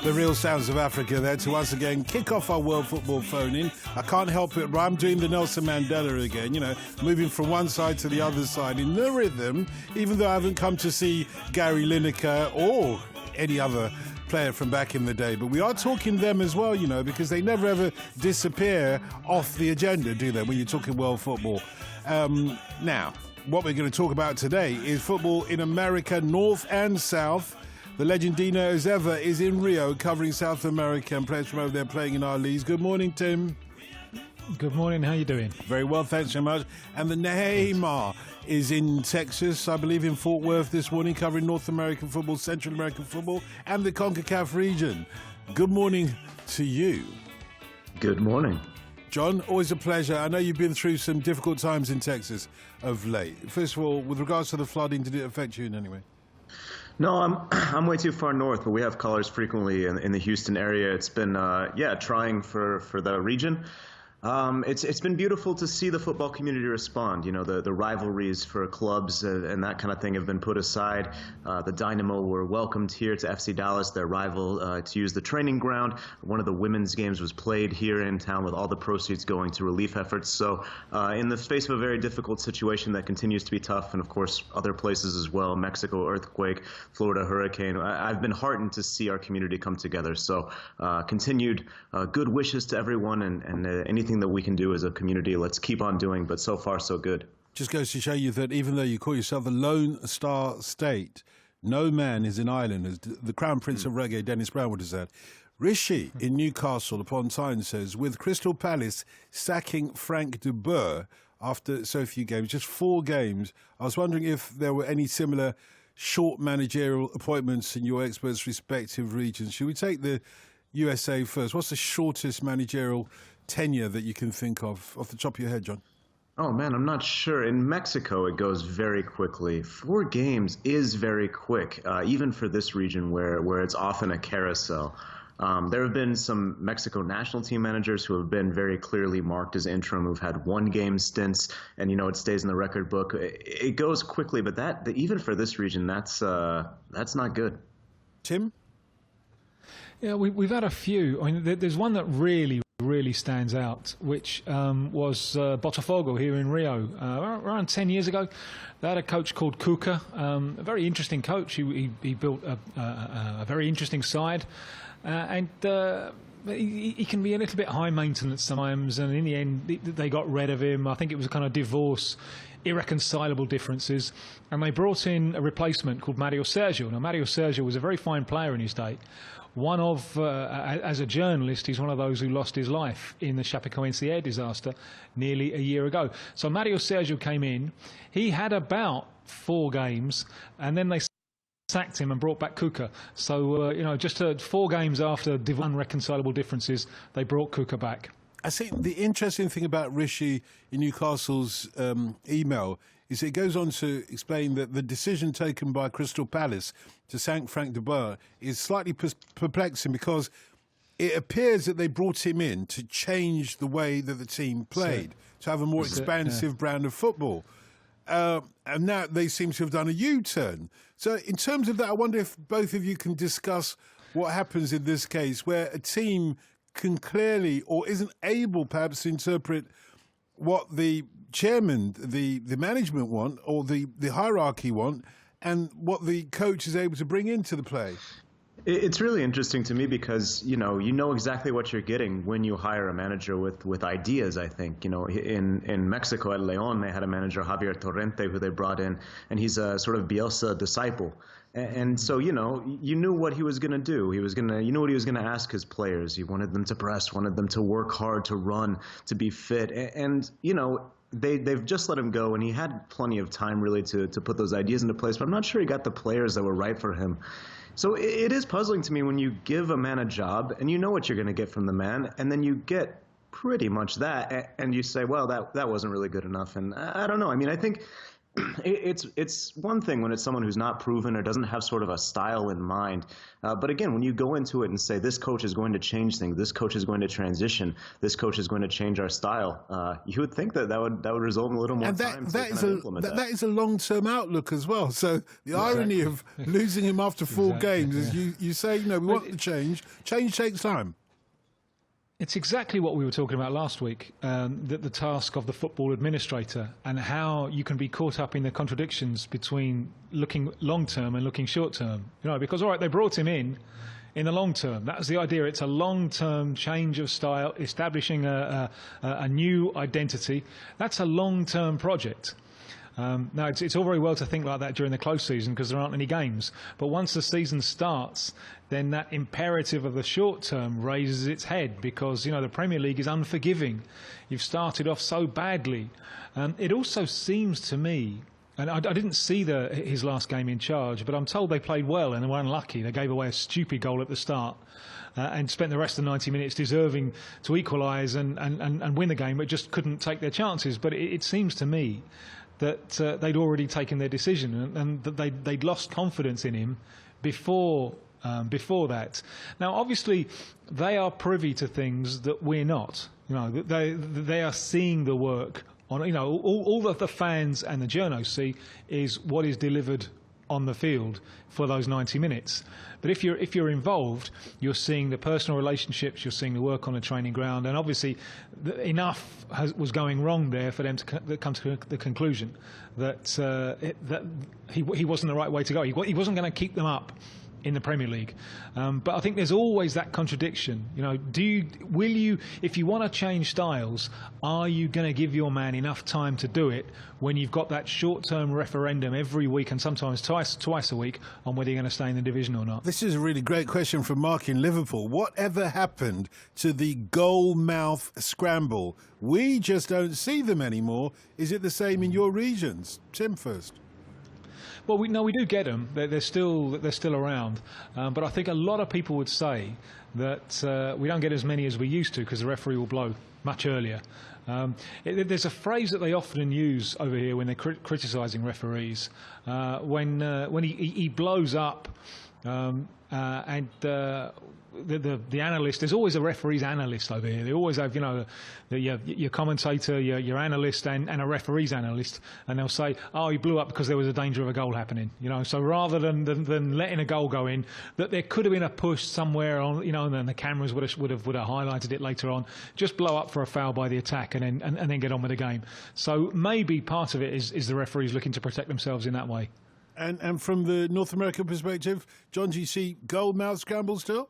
The real sounds of Africa there to once again kick off our World Football phone-in. I can't help it, but I'm doing the Nelson Mandela again, you know, moving from one side to the other side in the rhythm, even though I haven't come to see Gary Lineker or any other player from back in the day. But we are talking them as well, you know, because they never ever disappear off the agenda, do they, when you're talking world football. Now, what we're going to talk about today is football in America, North and South. The legend Dino, as ever, is in Rio covering South America and players from over there playing in our leagues. Good morning, Tim. Good morning. How are you doing? Very well, thanks so much. And the Neymar is in Texas, I believe in Fort Worth this morning, covering North American football, Central American football, and the CONCACAF region. Good morning to you. Good morning. John, always a pleasure. I know you've been through some difficult times in Texas of late. First of all, with regards to the flooding, did it affect you in any way? No, I'm way too far north, but we have callers frequently in the Houston area. It's been trying for the region. It's been beautiful to see the football community respond. You know, the rivalries for clubs and that kind of thing have been put aside. The Dynamo were welcomed here to FC Dallas, their rival, to use the training ground. One of the women's games was played here in town with all the proceeds going to relief efforts. So in the face of a very difficult situation that continues to be tough, and of course other places as well, Mexico earthquake, Florida hurricane, I've been heartened to see our community come together. So continued good wishes to everyone, and anything that we can do as a community, let's keep on doing, but so far so good. Just goes to show you that even though you call yourself the Lone Star State, no man is an island, as the Crown Prince of Reggae, Dennis Brown, would have said. Rishi in Newcastle upon Tyne says, with Crystal Palace sacking Frank de Boer after so few games, just 4 games, I was wondering if there were any similar short managerial appointments in your experts' respective regions. Should we take the USA first? What's the shortest managerial tenure that you can think of off the top of your head, John? Oh, man, I'm not sure. In Mexico, it goes very quickly. 4 games is very quick, even for this region where it's often a carousel. There have been some Mexico national team managers who have been very clearly marked as interim, who've had 1-game stints, and, you know, it stays in the record book. It goes quickly, but even for this region, that's not good. Tim? Yeah, we've had a few. I mean, there's one that really stands out, which was Botafogo here in Rio. Around 10 years ago, they had a coach called Cuca, a very interesting coach. He built a very interesting side, and he can be a little bit high maintenance sometimes, and in the end they got rid of him. I think it was a kind of divorce, irreconcilable differences, and they brought in a replacement called Mario Sergio. Now, Mario Sergio was a very fine player in his day. One of, as a journalist, he's one of those who lost his life in the Chapecoense air disaster nearly a year ago. So Mario Sergio came in. He had about 4 games, and then they sacked him and brought back Cuca. So, just 4 games after unreconcilable differences, they brought Cuca back. I think the interesting thing about Rishi in Newcastle's email is it goes on to explain that the decision taken by Crystal Palace to sack Frank de Boer is slightly perplexing because it appears that they brought him in to change the way that the team played, to have a more expansive brand of football. And now they seem to have done a U-turn. So in terms of that, I wonder if both of you can discuss what happens in this case where a team can clearly or isn't able perhaps to interpret what the chairman, the management want, or the hierarchy want, and what the coach is able to bring into the play. It's really interesting to me because, you know exactly what you're getting when you hire a manager with ideas, I think. You know, in Mexico at León, they had a manager, Javier Torrente, who they brought in, and he's a sort of Bielsa disciple. And so, you knew what he was going to do. You know what he was going to ask his players. He wanted them to press, wanted them to work hard, to run, to be fit. And they've just let him go, and he had plenty of time really to put those ideas into place. But I'm not sure he got the players that were right for him. So it is puzzling to me when you give a man a job and you know what you're going to get from the man, and then you get pretty much that, and you say, well, that wasn't really good enough. And I don't know. I mean, I think It's one thing when it's someone who's not proven or doesn't have sort of a style in mind. But again, when you go into it and say this coach is going to change things, this coach is going to transition, this coach is going to change our style, you would think that would result in a little more And time that to is implement that is a long-term outlook as well. So the irony of losing him after 4 games is you say, we want the change. Change takes time. It's exactly what we were talking about last week, that the task of the football administrator and how you can be caught up in the contradictions between looking long-term and looking short-term. Because, all right, they brought him in the long term. That was the idea. It's a long-term change of style, establishing a new identity. That's a long-term project. Now, it's all very well to think like that during the close season because there aren't any games. But once the season starts, then that imperative of the short term raises its head because, the Premier League is unforgiving. You've started off so badly. It also seems to me, and I didn't see his last game in charge, but I'm told they played well and they were unlucky. They gave away a stupid goal at the start. And spent the rest of the 90 minutes deserving to equalise and win the game, but just couldn't take their chances. But it seems to me that they'd already taken their decision and that they'd lost confidence in him before that. Now, obviously, they are privy to things that we're not. They are seeing the work on. All that the fans and the journos see is what is delivered on the field for those 90 minutes. But if you're involved, you're seeing the personal relationships, you're seeing the work on the training ground, and obviously enough was going wrong there for them to come to the conclusion that he wasn't the right way to go. He wasn't going to keep them up in the Premier League. But I think there's always that contradiction. Will you, if you want to change styles, are you going to give your man enough time to do it when you've got that short-term referendum every week and sometimes twice a week on whether you're going to stay in the division or not? This is a really great question from Mark in Liverpool. Whatever happened to the goal mouth scramble? We just don't see them anymore. Is it the same in your regions? Tim first. Well, we do get them. They're still around, but I think a lot of people would say that we don't get as many as we used to because the referee will blow much earlier. There's a phrase that they often use over here when they're criticising referees when he blows up and. The analyst, there's always a referee's analyst over here. They always have, your commentator, your analyst, and a referee's analyst, and they'll say, "Oh, he blew up because there was a danger of a goal happening." So rather than letting a goal go in, that there could have been a push somewhere on, and then the cameras would have highlighted it later on. Just blow up for a foul by the attack, and then get on with the game. So maybe part of it is the referees looking to protect themselves in that way. And from the North American perspective, John, do you see goal mouth scrambles still?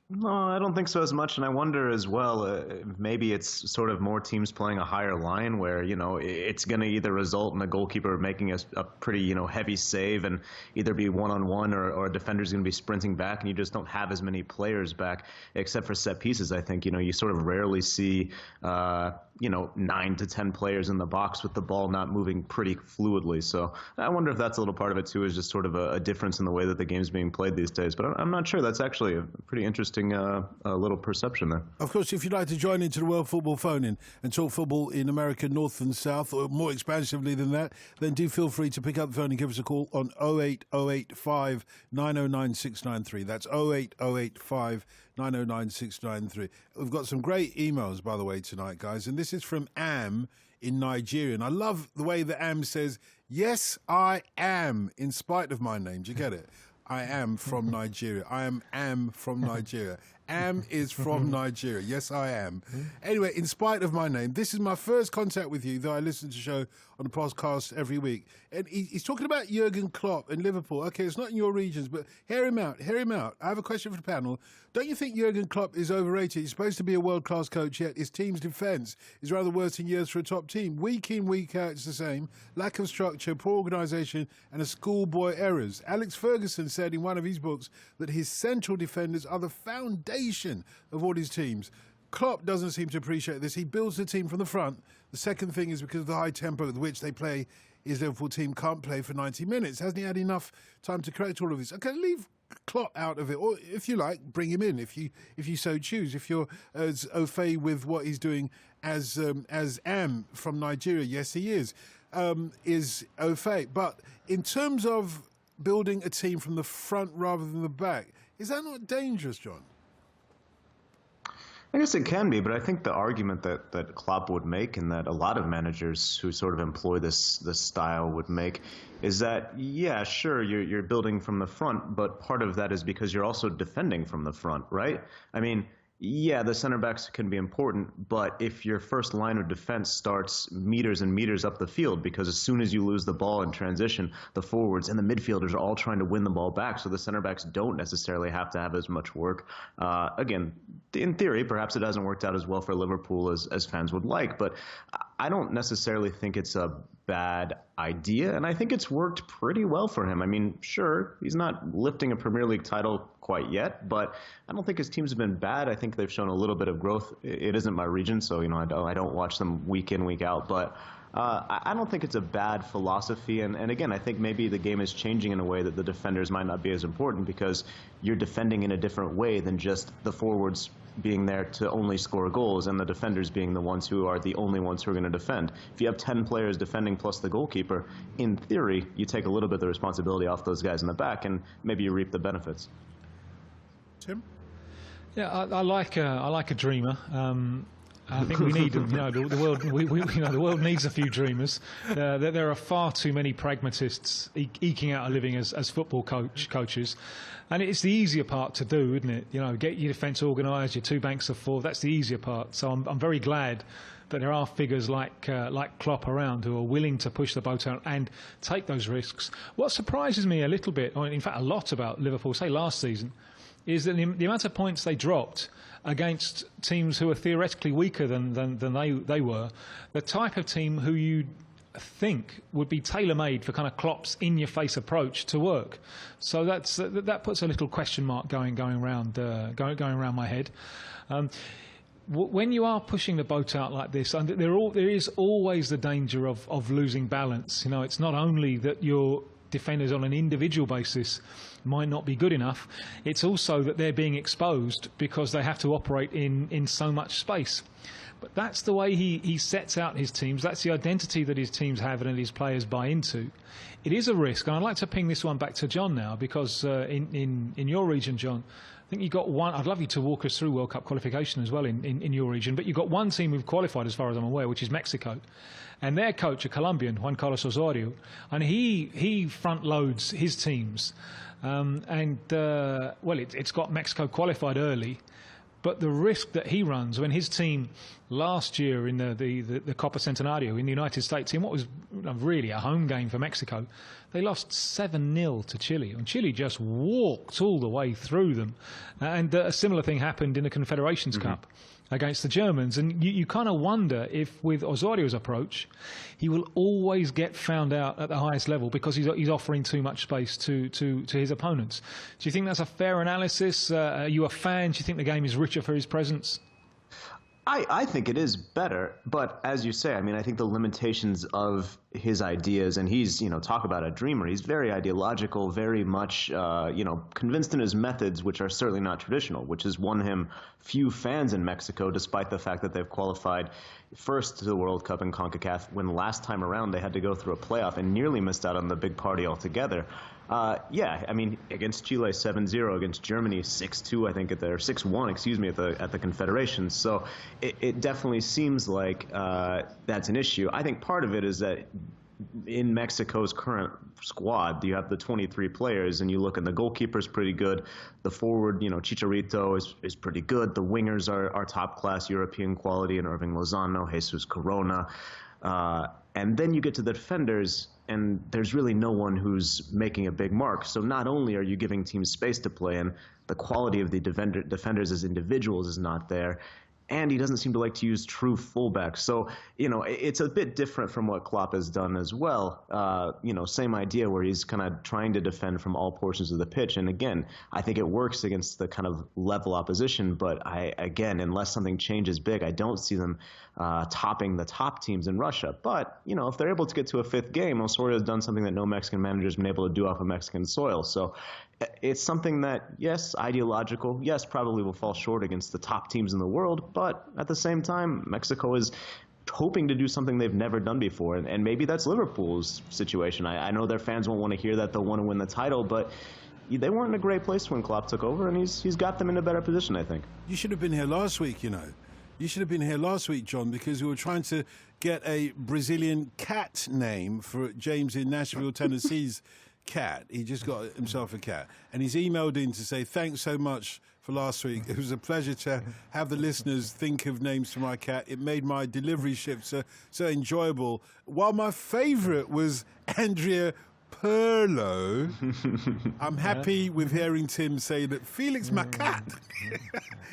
No, I don't think so as much, and I wonder as well, maybe it's sort of more teams playing a higher line where, it's going to either result in a goalkeeper making a pretty, heavy save and either be one-on-one or a defender's going to be sprinting back, and you just don't have as many players back, except for set pieces. I think, you sort of rarely see, 9 to 10 players in the box with the ball not moving pretty fluidly. So I wonder if that's a little part of it too, is just sort of a difference in the way that the game's being played these days. But I'm not sure. That's actually a pretty interesting little perception there. Of course, if you'd like to join into the World Football Phone-In and talk football in America, North and South, or more expansively than that, then do feel free to pick up the phone and give us a call on 08085 909 693. That's 08085 909 693. We've got some great emails, by the way, tonight, guys, and this is from Am in Nigeria. And I love the way that Am says, "Yes, I am," in spite of my name. Do you get it? I am from Nigeria. I am from Nigeria. Am is from Nigeria. Yes, I am. Anyway, in spite of my name, this is my first contact with you, though I listen to the show on the podcast every week. And he's talking about Jurgen Klopp and Liverpool. Okay, it's not in your regions, but hear him out. I have a question for the panel. Don't you think Jurgen Klopp is overrated? He's supposed to be a world-class coach, yet his team's defence is rather worse in years for a top team. Week in, week out, it's the same. Lack of structure, poor organisation, and a schoolboy errors. Alex Ferguson said in one of his books that his central defenders are the foundation of all his teams. Klopp doesn't seem to appreciate this. He builds the team from the front. The second thing is because of the high tempo with which they play, his Liverpool team can't play for 90 minutes. Hasn't he had enough time to correct all of this? Okay, leave Klopp out of it, or if you like, bring him in if you so choose. If you're as au fait with what he's doing as Am from Nigeria, yes, he is. is au fait. But in terms of building a team from the front rather than the back, is that not dangerous, John? I guess it can be, but I think the argument that Klopp would make, and that a lot of managers who sort of employ this style would make, is that, yeah, sure, you're building from the front, but part of that is because you're also defending from the front, right? I mean, yeah, the center backs can be important, but if your first line of defense starts meters and meters up the field, because as soon as you lose the ball in transition, the forwards and the midfielders are all trying to win the ball back, so the center backs don't necessarily have to have as much work. Again, in theory, perhaps it hasn't worked out as well for Liverpool as fans would like, but I don't necessarily think it's a bad idea, and I think it's worked pretty well for him. I mean, sure, he's not lifting a Premier League title quite yet, but I don't think his teams have been bad. I think they've shown a little bit of growth. It isn't my region, so I don't watch them week in, week out, but I don't think it's a bad philosophy. And again, I think maybe the game is changing in a way that the defenders might not be as important, because you're defending in a different way than just the forwards being there to only score goals and the defenders being the ones who are the only ones who are going to defend. If you have 10 players defending plus the goalkeeper, in theory, you take a little bit of the responsibility off those guys in the back, and maybe you reap the benefits. Tim? Yeah, I like a dreamer. I think we need, the world. The world needs a few dreamers. There are far too many pragmatists eking out a living as football coaches, and it's the easier part to do, isn't it? Get your defence organised, your two banks of four. That's the easier part. So I'm very glad that there are figures like Klopp around who are willing to push the boat out and take those risks. What surprises me a little bit, or in fact a lot, about Liverpool, say last season, is that the amount of points they dropped against teams who are theoretically weaker than they were, the type of team who you think would be tailor-made for kind of Klopp's in-your-face approach to work. So that puts a little question mark going around my head. When you are pushing the boat out like this, and there is always the danger of losing balance. It's not only that your defenders on an individual basis might not be good enough, it's also that they're being exposed because they have to operate in so much space. But that's the way he sets out his teams. That's the identity that his teams have and that his players buy into. It is a risk, and I'd like to ping this one back to John now, because in your region, John, I think you got one. I'd love you to walk us through World Cup qualification as well in your region, but you've got one team who've qualified as far as I'm aware, which is Mexico. And their coach, a Colombian, Juan Carlos Osorio, and he front loads his teams. It's got Mexico qualified early, but the risk that he runs when his team last year in the Copa Centenario in the United States, in what was really a home game for Mexico, they lost 7-0 to Chile, and Chile just walked all the way through them. And a similar thing happened in the Confederations Cup against the Germans, and you kind of wonder if with Osorio's approach he will always get found out at the highest level because he's offering too much space to his opponents. Do you think that's a fair analysis? Are you a fan? Do you think the game is richer for his presence? I think it is better, but as you say, I mean, I think the limitations of his ideas, and he's, talk about a dreamer. He's very ideological, very much, convinced in his methods, which are certainly not traditional, which has won him few fans in Mexico, despite the fact that they've qualified first to the World Cup in CONCACAF, when last time around they had to go through a playoff and nearly missed out on the big party altogether. Against Chile 7-0, against Germany 6-2, I think or 6-1, excuse me, at the Confederations. So it definitely seems like that's an issue. I think part of it is that in Mexico's current squad, you have the 23 players, and you look, and the goalkeeper's pretty good. The forward, Chicharito is pretty good. The wingers are top class European quality, and Irving Lozano, Jesus Corona. And then you get to the defenders, and there's really no one who's making a big mark. So not only are you giving teams space to play in, the quality of the defenders as individuals is not there, and he doesn't seem to like to use true fullbacks. So, it's a bit different from what Klopp has done as well. Same idea where he's kind of trying to defend from all portions of the pitch. And again, I think it works against the kind of level opposition. But unless something changes big, I don't see them topping the top teams in Russia. But, if they're able to get to a fifth game, Osorio has done something that no Mexican manager has been able to do off of Mexican soil. So it's something that, yes, ideological, yes, probably will fall short against the top teams in the world. But at the same time, Mexico is hoping to do something they've never done before. And maybe that's Liverpool's situation. I know their fans won't want to hear that. They'll want to win the title, but they weren't in a great place when Klopp took over, and he's got them in a better position, I think. You should have been here last week, you know. You should have been here last week, John, because we were trying to get a Brazilian cat name for James in Nashville, Tennessee's cat. He just got himself a cat. And he's emailed in to say, thanks so much for last week. It was a pleasure to have the listeners think of names for my cat. It made my delivery shift so enjoyable. While my favourite was Andrea Pirlo, I'm happy with hearing Tim say that Felix my cat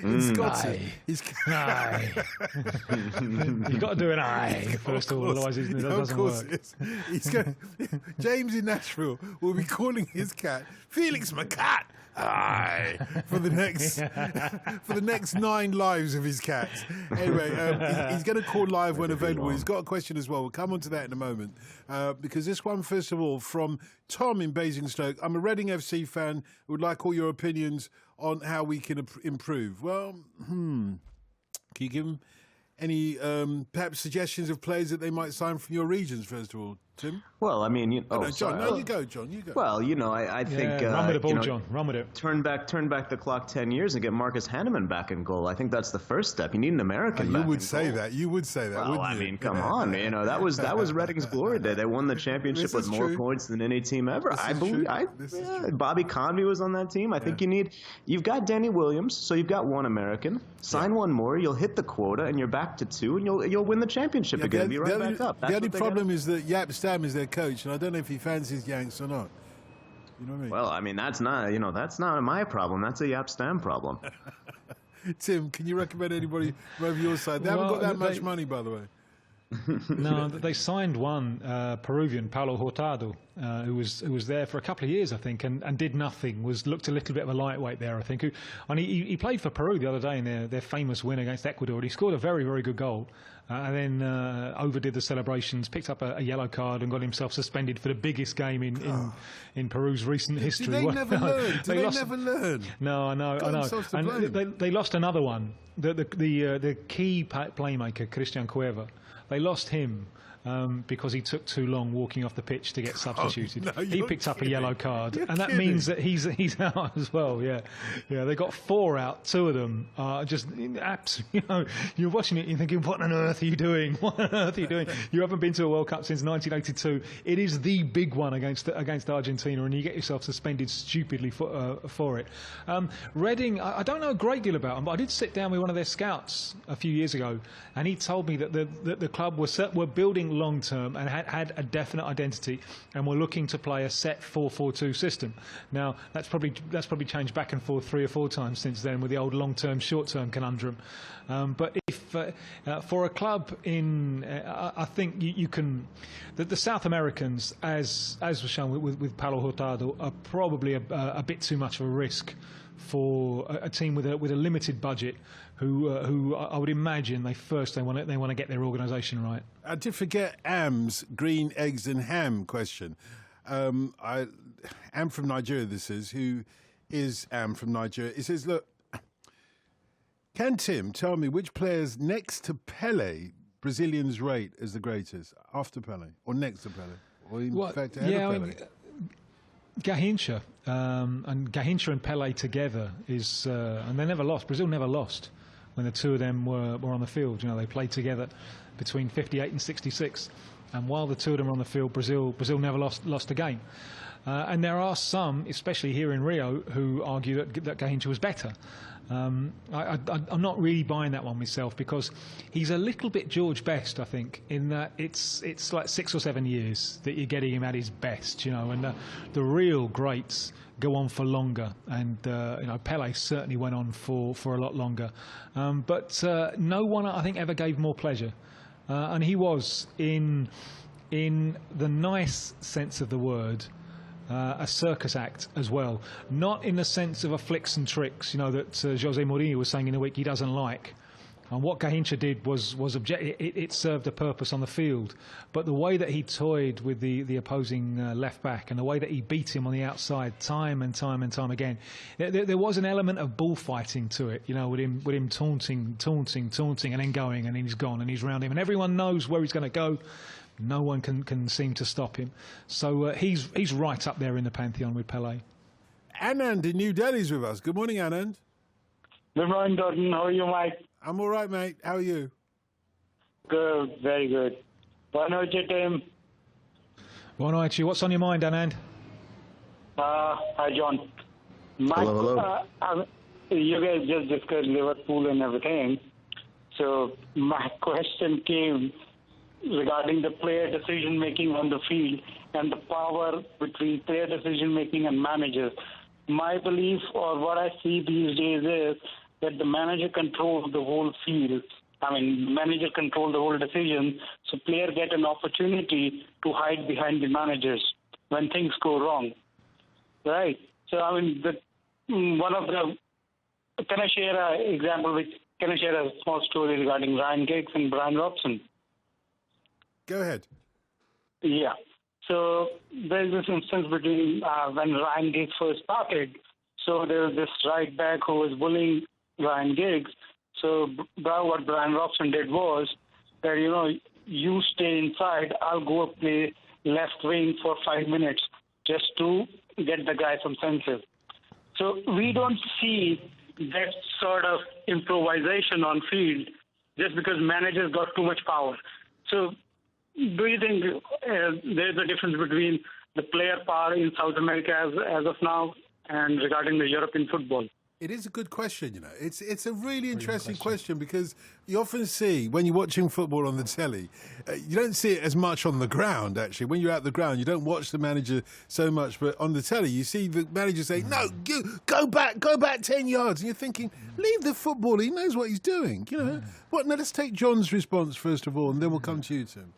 in Scotland. He's got to do an aye first of all, otherwise it doesn't work. James in Nashville will be calling his cat Felix my cat. Aye, for the next 9 lives of his cats. Anyway, he's going to call live when available. He's got a question as well. We'll come on to that in a moment. Because this one, first of all, from Tom in Basingstoke. I'm a Reading FC fan. Would like all your opinions on how we can improve. Well, can you give him any perhaps suggestions of players that they might sign from your regions, first of all, Tim? Well, I mean, John. No, you go, John. You go. Well, I think run with the ball, John. Run with it. Turn back the clock 10 years and get Marcus Hanneman back in goal. I think that's the first step. You need an American. You would say that. You would say that. Well, wouldn't I you? mean, come on. That was Reading's glory day. They won the championship with more points than any team ever. I believe. Bobby Convey was on that team. I think you've got Danny Williams, so you've got one American. Sign one more, you'll hit the quota, and you're back to 2, and you'll win the championship again. Be right back up. The only problem is that Jaap Stam is their coach, and I don't know if he fancies Yanks or not. You know what I mean? Well, I mean, that's not my problem. That's a Jaap Stam problem. Tim, can you recommend anybody from over your side? They haven't got that much money, by the way. No, they signed one Peruvian, Paulo Hurtado, who was there for a couple of years, I think, and did nothing. Looked a little bit of a lightweight there, I think. And he played for Peru the other day in their famous win against Ecuador. And he scored a very, very good goal, and then overdid the celebrations, picked up a yellow card, and got himself suspended for the biggest game in Peru's recent history. Do they never learn? Do they never learn? No, I know. And they lost another one. The key playmaker, Christian Cueva. They lost him because he took too long walking off the pitch to get substituted. He picked up a yellow card, and that means that he's out as well. Yeah. They got 4 out. 2 of them are just absolutely. You're watching it, you're thinking, "What on earth are you doing? What on earth are you doing? You haven't been to a World Cup since 1982. It is the big one against Argentina, and you get yourself suspended stupidly for it." Reading, I don't know a great deal about them, but I did sit down with one of their scouts a few years ago, and he told me that the club were building long term and had a definite identity, and were looking to play a set 4-4-2 system. Now that's probably changed back and forth 3 or 4 times since then with the old long term short term conundrum. But if for a club I think you can, the South Americans, as was shown with Paulo Hurtado, are probably a bit too much of a risk for a team with a limited budget, who I would imagine they want to get their organisation right. I did forget Am's green eggs and ham question. Am from Nigeria. This is who is Am from Nigeria. He says, "Look, can Tim tell me which players next to Pele Brazilians rate as the greatest, after Pele or next to Pele, or in fact ahead of Pele?" Garrincha and Garrincha and Pele together is, and they never lost. Brazil never lost when the 2 of them were on the field. They played together between 58 and 66, and while the 2 of them were on the field, Brazil never lost a game. And there are some, especially here in Rio, who argue that Garrincha was better. I'm not really buying that one myself, because he's a little bit George Best, I think, in that it's like 6 or 7 years that you're getting him at his best, and the real greats go on for longer, and Pele certainly went on for a lot longer, but no one I think ever gave more pleasure, and he was in the nice sense of the word. A circus act as well, not in the sense of a flicks and tricks, that Jose Mourinho was saying in the week he doesn't like, And what Gahincha did was it served a purpose on the field. But the way that he toyed with the opposing left back and the way that he beat him on the outside time and time again, there was an element of bullfighting to it, you know, with him taunting, and then going, and then he's gone, and he's round him. And everyone knows where he's going to go. No one can seem to stop him. So he's right up there in the pantheon with Pelé. Anand in New Delhi's with us. Good morning, Anand. Good morning, Dalton. How are you, Mike? I'm all right, mate. How are you? Good, very good. Boa noite, team. Boa noite. What's on your mind, Anand? Hi, John. Mike, hello. You guys just discussed Liverpool and everything. So my question came regarding the player decision-making on the field and the power between player decision-making and managers. My belief, or what I see these days, is that the manager controls the whole field. I mean, manager control the whole decision, so players get an opportunity to hide behind the managers when things go wrong. Right? So, I mean, can I share an example? Can I share a small story regarding Ryan Giggs and Brian Robson? Go ahead. Yeah. So there's this instance between when Ryan Giggs first started. So there was this right back who was bullying Ryan Giggs. So what Brian Robson did was that, you know, you stay inside, I'll go play left wing for 5 minutes just to get the guy some senses. So we don't see that sort of improvisation on field just because managers got too much power. So do you think there's a difference between the player power in South America as of now and regarding the European football? It is a good question, you know. It's a really interesting question because you often see, when you're watching football on the telly, you don't see it as much on the ground, actually. When you're out the ground, you don't watch the manager so much, but on the telly, you see the manager say, no, go back 10 yards. And you're thinking, leave the footballer, he knows what he's doing, you know. What? Now, let's take John's response first of all, and then we'll come to you, Tim.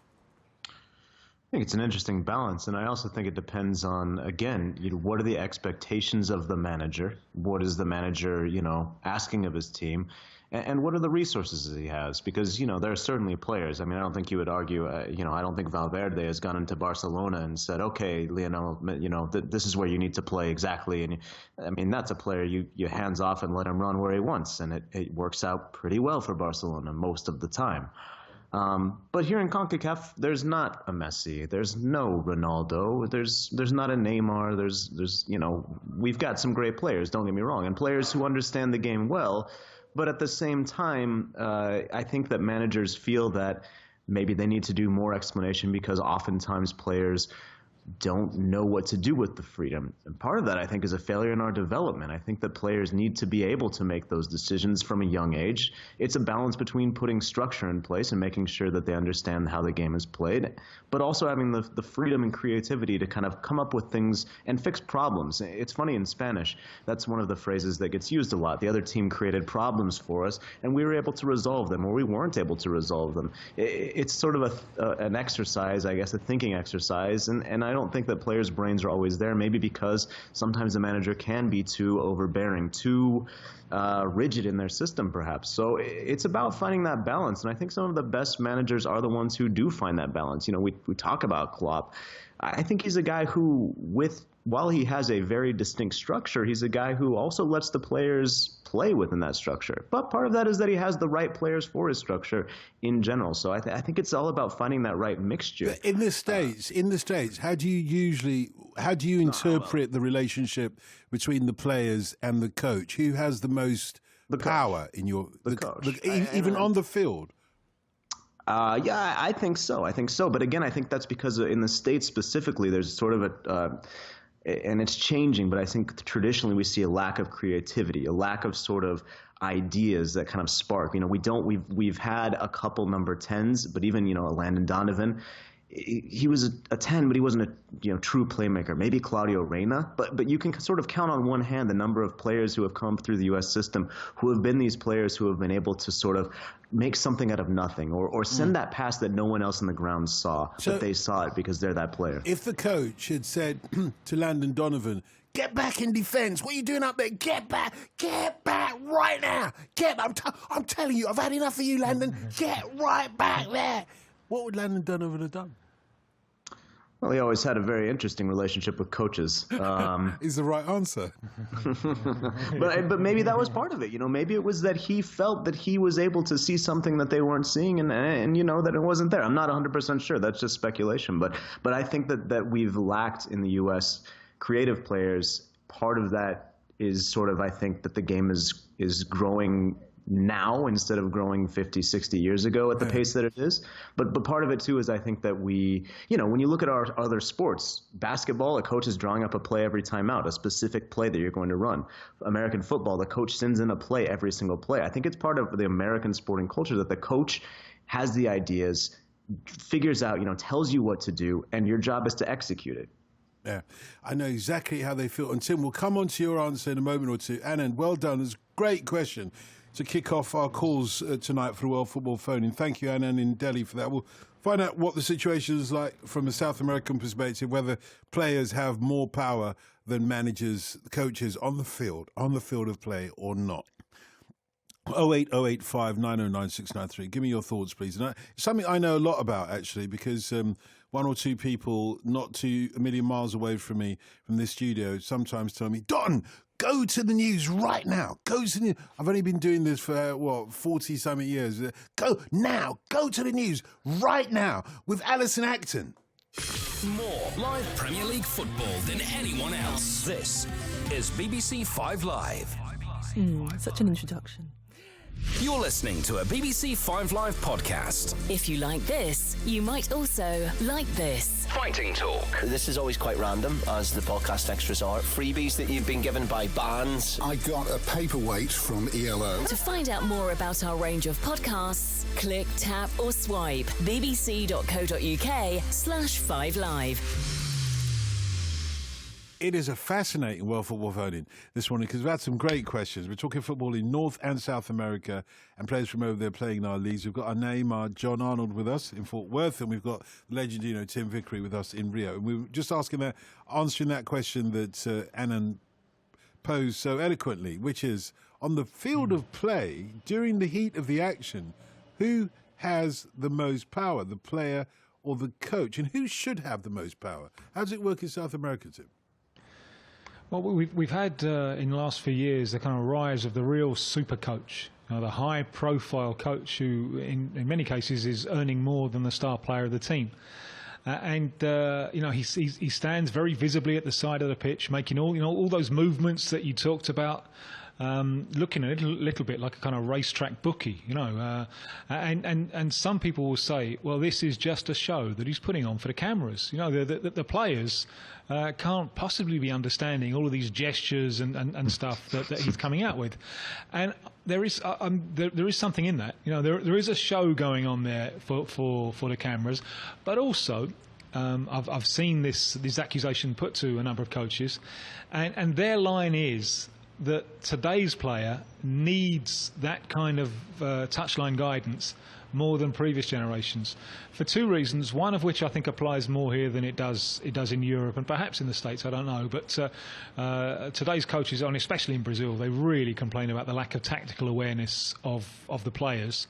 I think it's an interesting balance, and I also think it depends on, again, what are the expectations of the manager? What is the manager, asking of his team? And what are the resources that he has? Because, there are certainly players. I mean, I don't think you would argue, I don't think Valverde has gone into Barcelona and said, okay, Lionel, this is where you need to play exactly. And I mean, that's a player you hands off and let him run where he wants. And it works out pretty well for Barcelona most of the time. But here in CONCACAF, there's not a Messi, there's no Ronaldo, there's not a Neymar, there's we've got some great players, don't get me wrong, and players who understand the game well. But at the same time, I think that managers feel that maybe they need to do more explanation because oftentimes players don't know what to do with the freedom. And part of that, I think, is a failure in our development. I think that players need to be able to make those decisions from a young age. It's a balance between putting structure in place and making sure that they understand how the game is played, but also having the freedom and creativity to kind of come up with things and fix problems. It's funny, in Spanish, that's one of the phrases that gets used a lot. The other team created problems for us, and we were able to resolve them, or we weren't able to resolve them. It's sort of an exercise, I guess, a thinking exercise, and I don't think that players' brains are always there, maybe because sometimes the manager can be too overbearing, too rigid in their system, perhaps. So it's about finding that balance, and I think some of the best managers are the ones who do find that balance. We talk about Klopp. I think he's a guy who, while he has a very distinct structure, he's a guy who also lets the players play within that structure. But part of that is that he has the right players for his structure in general. So I think it's all about finding that right mixture. In the States, how do you interpret the relationship between the players and the coach? Who has the most power in the coach, even on the field? Yeah, I think so. But again, I think that's because in the States specifically, there's sort of and it's changing, but I think traditionally we see a lack of creativity, a lack of sort of ideas that kind of spark. We've had a couple number 10s, but even, a Landon Donovan, he was a 10, but he wasn't a true playmaker. Maybe Claudio Reyna, but you can sort of count on one hand the number of players who have come through the U.S. system who have been these players who have been able to sort of make something out of nothing or send that pass that no one else on the ground saw, but they saw it because they're that player. If the coach had said to Landon Donovan, get back in defence, what are you doing up there? Get back right now. now. I'm telling you, I've had enough of you, Landon. Get right back there. What would Landon Donovan have done? Well, he always had a very interesting relationship with coaches. Is the right answer. But maybe that was part of it. Maybe it was that he felt that he was able to see something that they weren't seeing, and that it wasn't there. I'm not 100% sure. That's just speculation. But I think that we've lacked in the U.S. creative players. Part of that is sort of, I think, that the game is growing now instead of growing 50, 60 years ago at the pace that it is. But part of it, too, is I think that we, when you look at our other sports, basketball, a coach is drawing up a play every time out, a specific play that you're going to run. American football, the coach sends in a play every single play. I think it's part of the American sporting culture that the coach has the ideas, figures out, tells you what to do, and your job is to execute it. Yeah, I know exactly how they feel. And Tim, we'll come on to your answer in a moment or two. Anand, well done. It's a great question to kick off our calls tonight for the World Football Phone-In. Thank you, Anand, in Delhi, for that. We'll find out what the situation is like from a South American perspective, whether players have more power than managers, coaches on the field of play or not. 08085 909 693. Give me your thoughts, please. And it's something I know a lot about, actually, because one or two people not too a million miles away from me, from this studio, sometimes tell me, Don, go to the news right now. Go to the news. I've only been doing this for, 40-something years. Go now. Go to the news right now with Alison Acton. More live Premier League football than anyone else. This is BBC 5 Live. Such an introduction. You're listening to a BBC 5 Live podcast. If you like this, you might also like this. Fighting Talk. This is always quite random, as the podcast extras are. Freebies that you've been given by bands. I got a paperweight from ELO. To find out more about our range of podcasts, click, tap or swipe bbc.co.uk/5live. It is a fascinating World Football Phone-In this morning because we've had some great questions. We're talking football in North and South America and players from over there playing in our leagues. We've got our Neymar, John Arnold with us in Fort Worth, and we've got the legend, Tim Vickery with us in Rio. And we were just answering that question that Anand posed so eloquently, which is, on the field of play, during the heat of the action, who has the most power, the player or the coach? And who should have the most power? How does it work in South America, Tim? Well, we've had in the last few years the kind of rise of the real super coach, the high-profile coach who, in many cases, is earning more than the star player of the team. He stands very visibly at the side of the pitch, making all those movements that you talked about. Looking a little bit like a kind of racetrack bookie, and some people will say, well, this is just a show that he's putting on for the cameras. The players can't possibly be understanding all of these gestures and stuff that he's coming out with, and there is something in that. There is a show going on there for the cameras, but also. I've seen this accusation put to a number of coaches, and their line is that today's player needs that kind of touchline guidance more than previous generations, for two reasons, one of which I think applies more here than it does in Europe and perhaps in the States, I don't know. But today's coaches, and especially in Brazil, they really complain about the lack of tactical awareness of the players.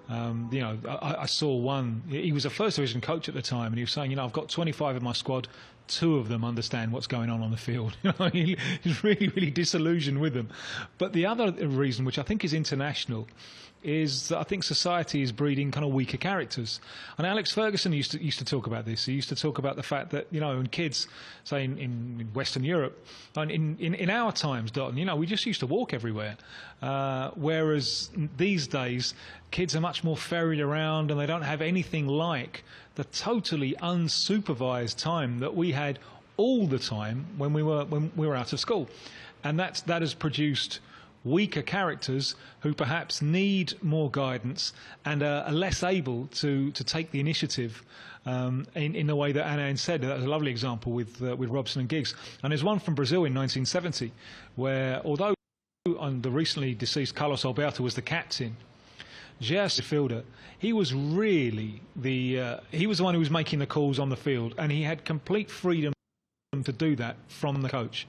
I saw one, he was a first division coach at the time, and he was saying, I've got 25 in my squad, 2 of them understand what's going on the field. He's really, really disillusioned with them. But the other reason, which I think is international, is that I think society is breeding kind of weaker characters. And Alex Ferguson used to talk about this. He used to talk about the fact that, when kids, say in Western Europe, and in our times, Don, we just used to walk everywhere. Whereas these days, kids are much more ferried around and they don't have anything like the totally unsupervised time that we had all the time when we were out of school. And that has produced weaker characters who perhaps need more guidance and are less able to take the initiative in the way that Anand said. That was a lovely example with Robson and Giggs. And there's one from Brazil in 1970 where, although the recently deceased Carlos Alberto was the captain, Gerson fielder, he was really he was the one who was making the calls on the field, and he had complete freedom to do that from the coach.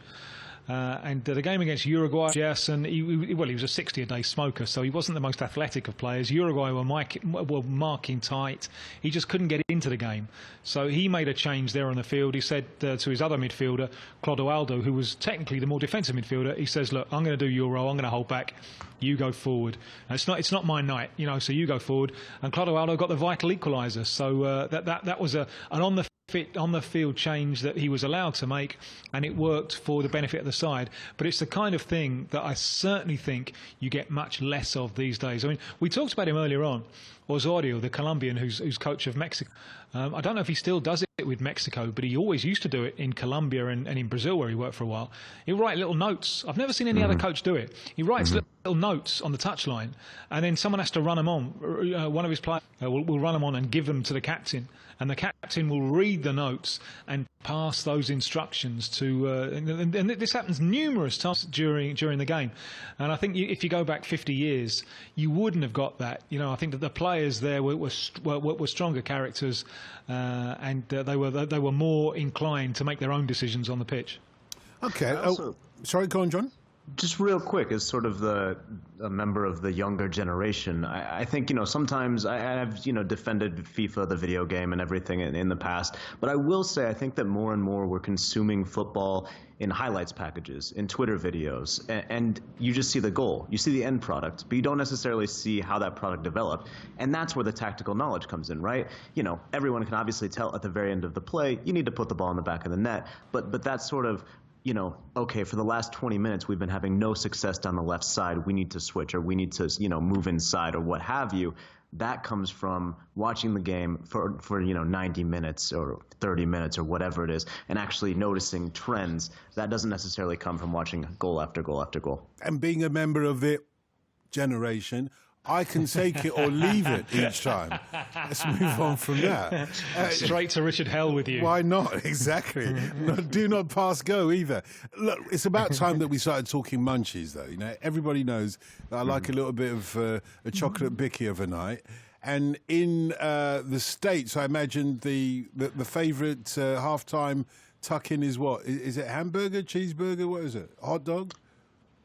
And the game against Uruguay, yes, and he was a 60-a-day smoker, so he wasn't the most athletic of players. Uruguay were marking tight. He just couldn't get into the game. So he made a change there on the field. He said to his other midfielder, Clodoaldo, who was technically the more defensive midfielder, he says, look, I'm going to do your role. I'm going to hold back. You go forward. And it's not my night, so you go forward. And Clodoaldo got the vital equaliser. So that was an on the field change that he was allowed to make, and it worked for the benefit of the side. But it's the kind of thing that I certainly think you get much less of these days. I mean, we talked about him earlier on, Osorio, the Colombian who's coach of Mexico. I don't know if he still does it with Mexico, but he always used to do it in Colombia and in Brazil, where he worked for a while. He'll write little notes. I've never seen any other coach do it. He writes little notes on the touchline, and then someone has to run them on. One of his players will run them on and give them to the captain, and the captain will read the notes and pass those instructions to. And this happens numerous times during the game. And I think if you go back 50 years, you wouldn't have got that. I think that the players there were stronger characters, and they were more inclined to make their own decisions on the pitch. Okay. Sorry, go on, John. Just real quick, as sort of a member of the younger generation, I think, sometimes I've, defended FIFA, the video game, and everything in the past. But I will say, I think that more and more we're consuming football in highlights packages, in Twitter videos, and you just see the goal. You see the end product, but you don't necessarily see how that product developed. And that's where the tactical knowledge comes in, right? Everyone can obviously tell at the very end of the play, you need to put the ball in the back of the net. But that's sort of, okay, for the last 20 minutes, we've been having no success down the left side. We need to switch, or we need to, move inside, or what have you. That comes from watching the game for 90 minutes or 30 minutes or whatever it is, and actually noticing trends. That doesn't necessarily come from watching goal after goal after goal. And being a member of the generation, I can take it or leave it each time. Let's move on from that. Straight to Richard Hell with you. Why not? Exactly. Do not pass go either. Look, it's about time that we started talking munchies, though. Everybody knows that I like a little bit of a chocolate bicky of a night. And in the States, I imagine the favourite halftime tuck-in is what? Is it hamburger, cheeseburger? What is it? Hot dog?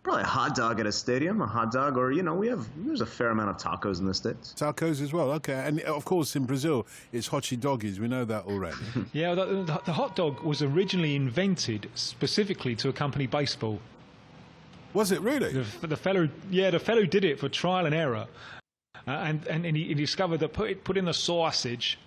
Probably a hot dog at a stadium, a hot dog, or, there's a fair amount of tacos in the States. Tacos as well, okay. And, of course, in Brazil, it's hotchi doggies. We know that already. Yeah, the hot dog was originally invented specifically to accompany baseball. Was it really? The fellow who did it for trial and error. And he discovered that put in the sausage.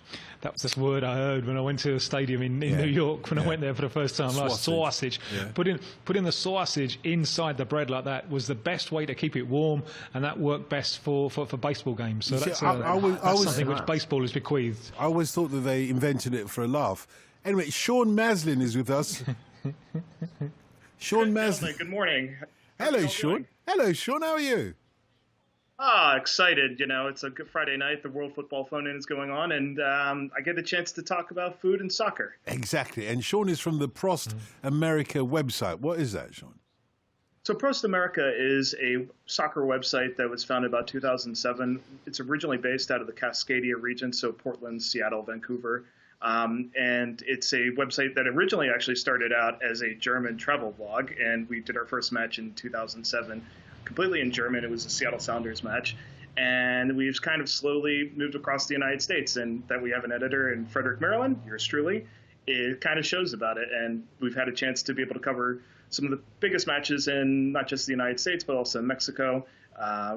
That was this word I heard when I went to a stadium in New York when I went there for the first time. Sausage. Yeah. Put in the sausage inside the bread like that was the best way to keep it warm, and that worked best for baseball games. So that's something which baseball has bequeathed. I always thought that they invented it for a laugh. Anyway, Sean Maslin is with us. Sean Maslin. Good morning. Hello, Sean. Hello, Sean. How are you? Excited. It's a good Friday night. The World Football Phone-In is going on, and I get a chance to talk about food and soccer. Exactly. And Sean is from the Prost America website. What is that, Sean? So Prost America is a soccer website that was founded about 2007. It's originally based out of the Cascadia region, so Portland, Seattle, Vancouver. And it's a website that originally actually started out as a German travel blog, and we did our first match in 2007. Completely in German. It was a Seattle Sounders match. And we've kind of slowly moved across the United States, and that we have an editor in Frederick, Maryland, yours truly, it kind of shows about it. And we've had a chance to be able to cover some of the biggest matches in not just the United States, but also Mexico,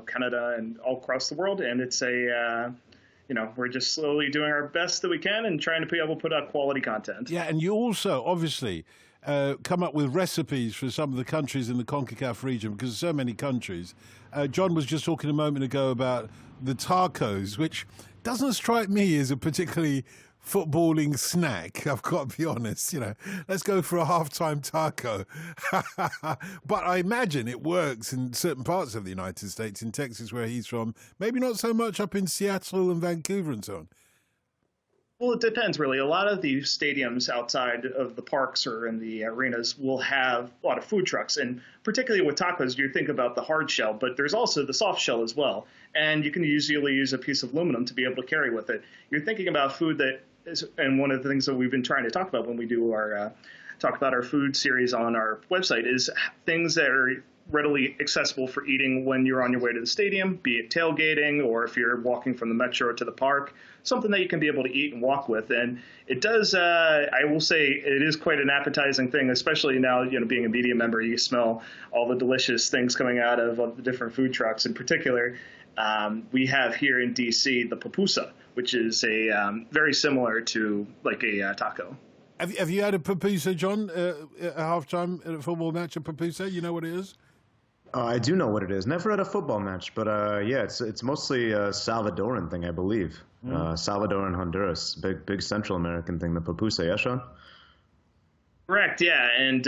Canada, and all across the world. And it's we're just slowly doing our best that we can and trying to be able to put out quality content. Yeah, and you also, obviously, come up with recipes for some of the countries in the CONCACAF region, because there's so many countries. John was just talking a moment ago about the tacos, which doesn't strike me as a particularly footballing snack, I've got to be honest. Let's go for a halftime taco. But I imagine it works in certain parts of the United States, in Texas where he's from, maybe not so much up in Seattle and Vancouver and so on. Well, it depends, really. A lot of the stadiums outside of the parks or in the arenas will have a lot of food trucks. And particularly with tacos, you think about the hard shell, but there's also the soft shell as well. And you can usually use a piece of aluminum to be able to carry with it. You're thinking about food that is, and one of the things that we've been trying to talk about when we do our talk about our food series on our website, is things that are readily accessible for eating when you're on your way to the stadium, be it tailgating or if you're walking from the metro to the park, something that you can be able to eat and walk with. And it does, I will say, it is quite an appetizing thing, especially now, being a media member, you smell all the delicious things coming out of the different food trucks. In particular, we have here in DC the pupusa, which is very similar to like a taco. Have you had a pupusa, John, at halftime at a football match? A pupusa, you know what it is? I do know what it is. Never at a football match, but it's mostly a Salvadoran thing, I believe. Salvador and Honduras, big Central American thing, the pupusa, yeah, Sean? Correct, yeah. And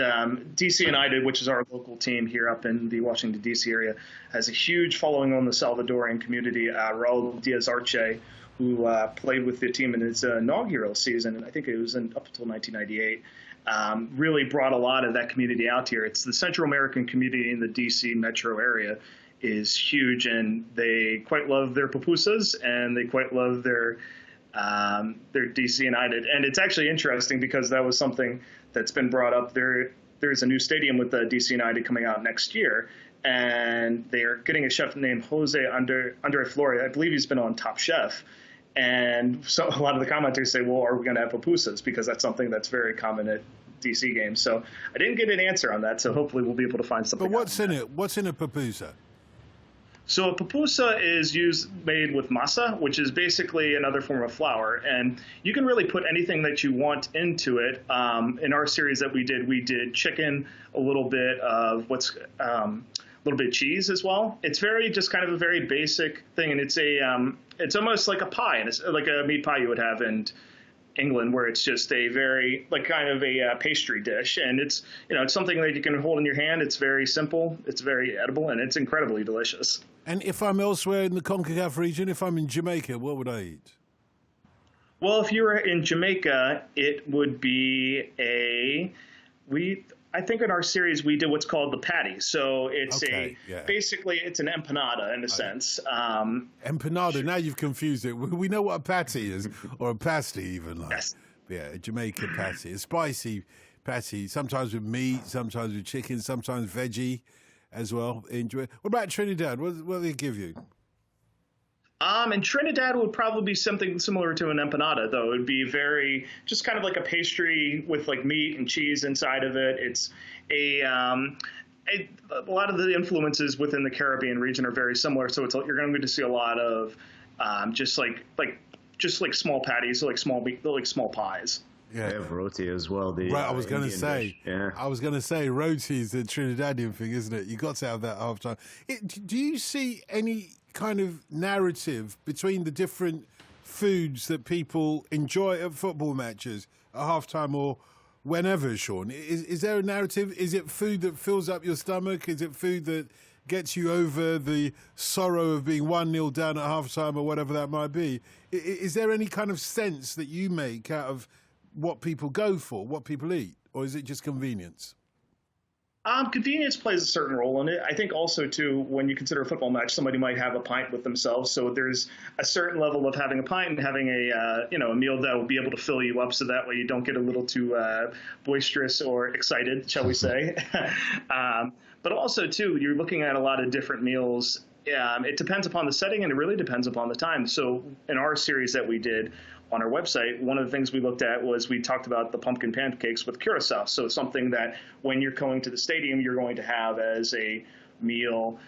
DC United, which is our local team here up in the Washington, D.C. area, has a huge following on the Salvadoran community. Raul Diaz-Arce, who played with the team in its inaugural season, and I think it was up until 1998, really brought a lot of that community out here. It's the Central American community in the D.C. metro area is huge, and they quite love their pupusas, and they quite love their DC United. And it's actually interesting because that was something that's been brought up. There's a new stadium with the DC United coming out next year, and they're getting a chef named Jose Andre Flores. I believe he's been on Top Chef. And so a lot of the commenters say, well, are we going to have pupusas? Because that's something that's very common at DC games. So I didn't get an answer on that, so hopefully we'll be able to find something. But what's in it? What's in a pupusa? So a pupusa is made with masa, which is basically another form of flour. And you can really put anything that you want into it. In our series that we did chicken, a little bit of a little bit of cheese as well. It's just kind of a very basic thing, and it's almost like a pie, and it's like a meat pie you would have in England, where it's just a very kind of a pastry dish, and it's something that you can hold in your hand. It's very simple, it's very edible, and it's incredibly delicious. And if I'm elsewhere in the CONCACAF region, if I'm in Jamaica, what would I eat? Well, if you were in Jamaica, it would be I think in our series we did what's called the patty. So it's basically it's an empanada in a sense. Empanada, now you've confused it. We know what a patty is, or a pasty even. Yes. Yeah, a Jamaican patty. A spicy patty, sometimes with meat, sometimes with chicken, sometimes veggie as well. What about Trinidad? What do they give you? In Trinidad would probably be something similar to an empanada, though. It would be just kind of like a pastry with like meat and cheese inside of it. It's a lot of the influences within the Caribbean region are very similar. So you're going to see a lot of just like small patties, like small pies. Yeah, they have roti as well. I was going to say, roti is a Trinidadian thing, isn't it? You got to have that halftime. Do you see any kind of narrative between the different foods that people enjoy at football matches at halftime or whenever, Sean? Is there a narrative? Is it food that fills up your stomach? Is it food that gets you over the sorrow of being 1-0 down at halftime or whatever that might be? Is there any kind of sense that you make out of what people go for, what people eat, or is it just convenience? Convenience plays a certain role in it. I think also, too, when you consider a football match, somebody might have a pint with themselves. So there's a certain level of having a pint and having a meal that will be able to fill you up so that way you don't get a little too boisterous or excited, shall we say. But also, too, you're looking at a lot of different meals. It depends upon the setting, and it really depends upon the time. So in our series that we did on our website, one of the things we looked at was we talked about the pumpkin pancakes with Curacao. So something that when you're going to the stadium, you're going to have as a meal,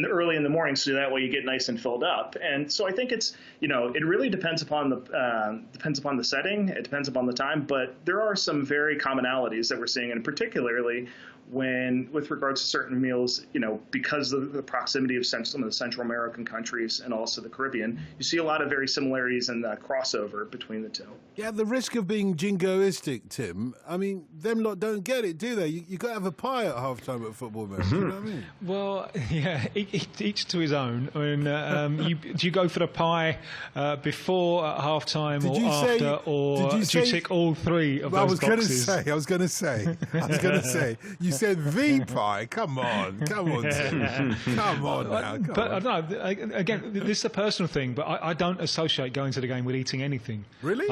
early in the morning, so that way you get nice and filled up. And so I think it's, it really depends upon the setting. It depends upon the time, but there are some very commonalities that we're seeing, and particularly with regards to certain meals, because of the proximity of some of the Central American countries and also the Caribbean, you see a lot of very similarities and crossover between the two. Yeah, the risk of being jingoistic, Tim. I mean, them lot don't get it, do they? You got to have a pie at halftime at a football match. You know what I mean? Well, yeah, each to his own. I mean, do you go for the pie before at halftime or after, or do you tick all three of those boxes? I was going to say. You said the pie. Come on, Tim. Come on now. But I don't know. Again, this is a personal thing, but I don't associate going to the game with eating anything. Really?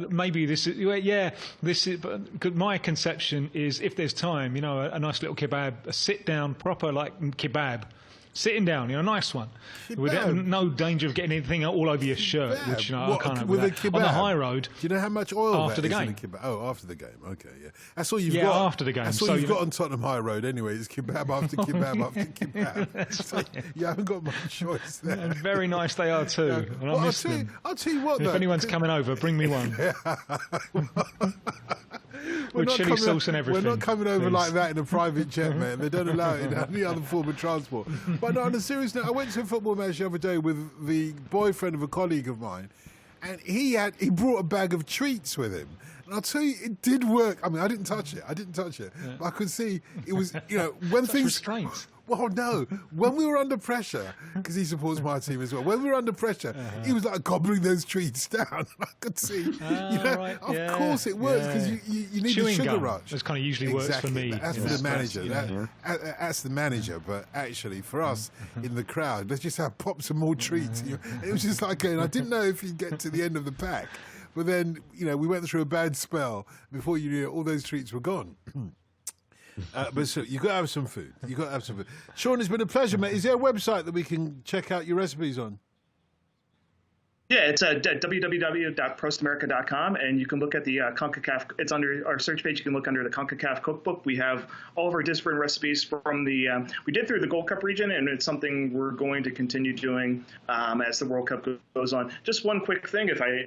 Maybe this is. Yeah, this is. But my conception is, if there's time, a nice little kebab, a sit-down, proper like kebab. Sitting down, a nice one, with no danger of getting anything all over your shirt, which I can't have with that. On the high road. Do you know how much oil after the game? Oh, after the game. Okay, yeah. That's all you've got. Yeah, after the game. That's all you've got on Tottenham High Road anyway. It's kebab after kebab after kebab. So you haven't got much choice there. And very nice they are too. And I miss them. I'll tell you what. If anyone's coming over, bring me one. With chili sauce and everything. We're not coming over like that in a private jet, man. They don't allow it in any other form of transport. But no, on a serious note, I went to a football match the other day with the boyfriend of a colleague of mine, and he brought a bag of treats with him. And I'll tell you, it did work. I mean, I didn't touch it. Yeah. But I could see it was, when such things... restraint. Well, no. When we were under pressure, because he supports my team as well, when we were under pressure, he was like gobbling those treats down. I could see, of course it works, because you need chewing the sugar gum. rush. That's kind of usually works for me. That's for the manager. That's the manager. But actually, for us in the crowd, let's just pop some more treats. It was just like, I didn't know if you'd get to the end of the pack. But then, we went through a bad spell. Before you knew it, all those treats were gone. But so you've got to have some food. Sean, it's been a pleasure, mate. Is there a website that we can check out your recipes on? Yeah, it's www.prostamerica.com, and you can look at the CONCACAF. It's under our search page. You can look under the CONCACAF cookbook. We have all of our different recipes from the. We did through the Gold Cup region, and it's something we're going to continue doing as the World Cup goes on. Just one quick thing, if I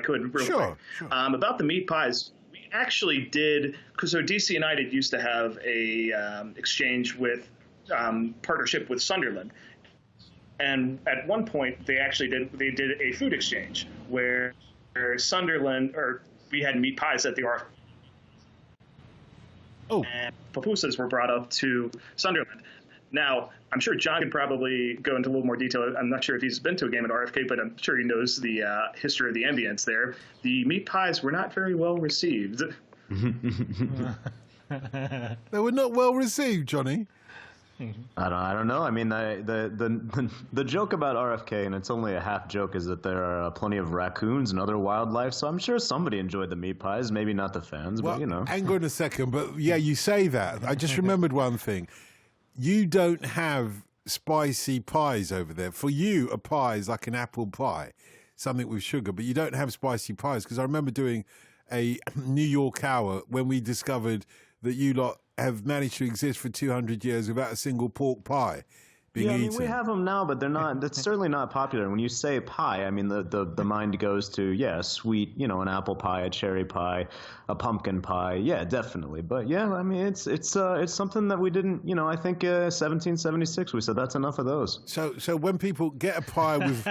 could, real quick, about the meat pies. Actually did, because DC United used to have a exchange with partnership with Sunderland, and at one point they did a food exchange where Sunderland, or we had meat pies at the RF. And pupusas were brought up to Sunderland. Now, I'm sure John could probably go into a little more detail. I'm not sure if he's been to a game at RFK, but I'm sure he knows the history of the ambience there. The meat pies were not very well received. They were not well received, Johnny. I don't know. I mean, the joke about RFK, and it's only a half joke, is that there are plenty of raccoons and other wildlife. So I'm sure somebody enjoyed the meat pies. Maybe not the fans, but Hang on a second, but yeah, you say that. I just remembered one thing. You don't have spicy pies over there. For you, a pie is like an apple pie, something with sugar, but you don't have spicy pies. Because I remember doing a New York hour when we discovered that you lot have managed to exist for 200 years without a single pork pie being eaten. We have them now, but they're not. That's certainly not popular. When you say pie, I mean the mind goes to sweet, an apple pie, a cherry pie, a pumpkin pie. Yeah, definitely. But yeah, I mean it's something that we didn't. I think 1776 we said that's enough of those. So when people get a pie with,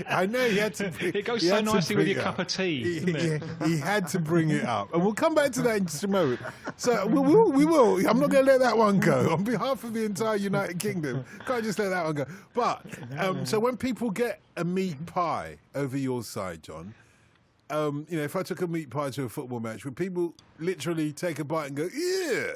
I know he had to. It goes so nicely with your cup of tea. He had to bring it up, and we'll come back to that in just a moment. So we will. I'm not going to let that one go. On behalf of the entire United Kingdom, can't just let that one go. But so when people get a meat pie over your side, John, if I took a meat pie to a football match, would people literally take a bite and go, yeah?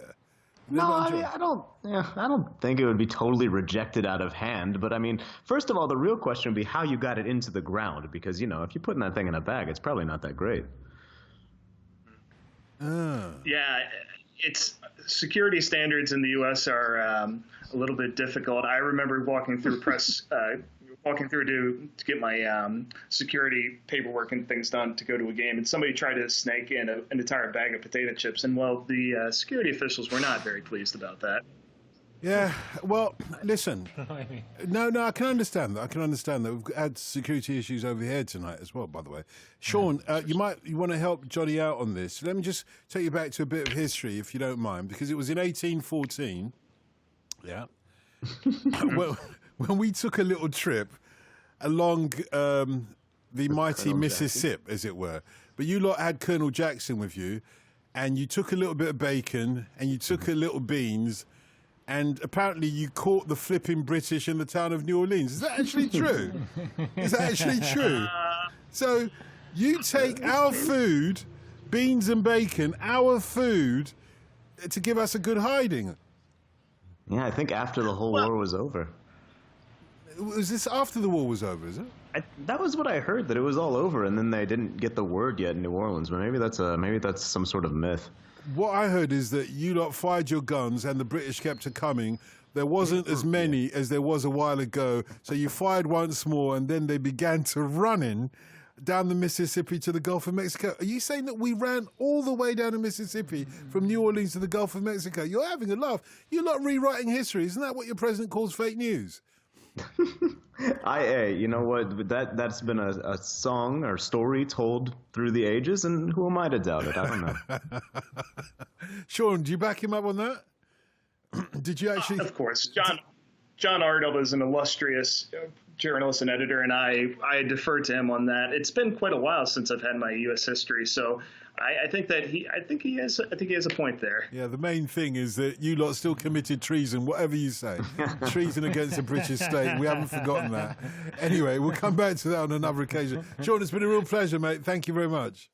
No, I don't think it would be totally rejected out of hand. But I mean, first of all, the real question would be how you got it into the ground, because if you're putting that thing in a bag, it's probably not that great. Yeah, it's security standards in the U.S. are a little bit difficult. I remember walking through to get my security paperwork and things done to go to a game, and somebody tried to snake in an entire bag of potato chips, and the security officials were not very pleased about that. Yeah, well, listen. No, I can understand that. We've had security issues over here tonight as well, by the way. Sean, you want to help Johnny out on this. Let me just take you back to a bit of history, if you don't mind, because it was in 1814. Yeah. when we took a little trip along the mighty Mississippi, as it were. But you lot had Colonel Jackson with you, and you took a little bit of bacon, and you took a little beans, and apparently you caught the flipping British in the town of New Orleans. Is that actually true? Is that actually true? So you take our food beans and bacon, our food, to give us a good hiding. Yeah, I think after the whole war was over. Was this after the war was over, is it? That was what I heard, that it was all over, and then they didn't get the word yet in New Orleans. But maybe that's some sort of myth. What I heard is that you lot fired your guns and the British kept it coming. There wasn't as many as there was a while ago, so you fired once more, and then they began to run in down the Mississippi to the Gulf of Mexico. Are you saying that we ran all the way down the Mississippi from New Orleans to the Gulf of Mexico? You're having a laugh. You're not rewriting history. Isn't that what your president calls fake news? You know what? That's been a song or story told through the ages, and who am I to doubt it? I don't know. Sean, do you back him up on that? Did you actually? Of course. John Arnold is an illustrious journalist and editor, and I defer to him on that. It's been quite a while since I've had my U.S. history, so I think he has a point there. Yeah, the main thing is that you lot still committed treason, whatever you say. Treason against the British state. We haven't forgotten that. Anyway, we'll come back to that on another occasion. Sean, it's been a real pleasure, mate. Thank you very much.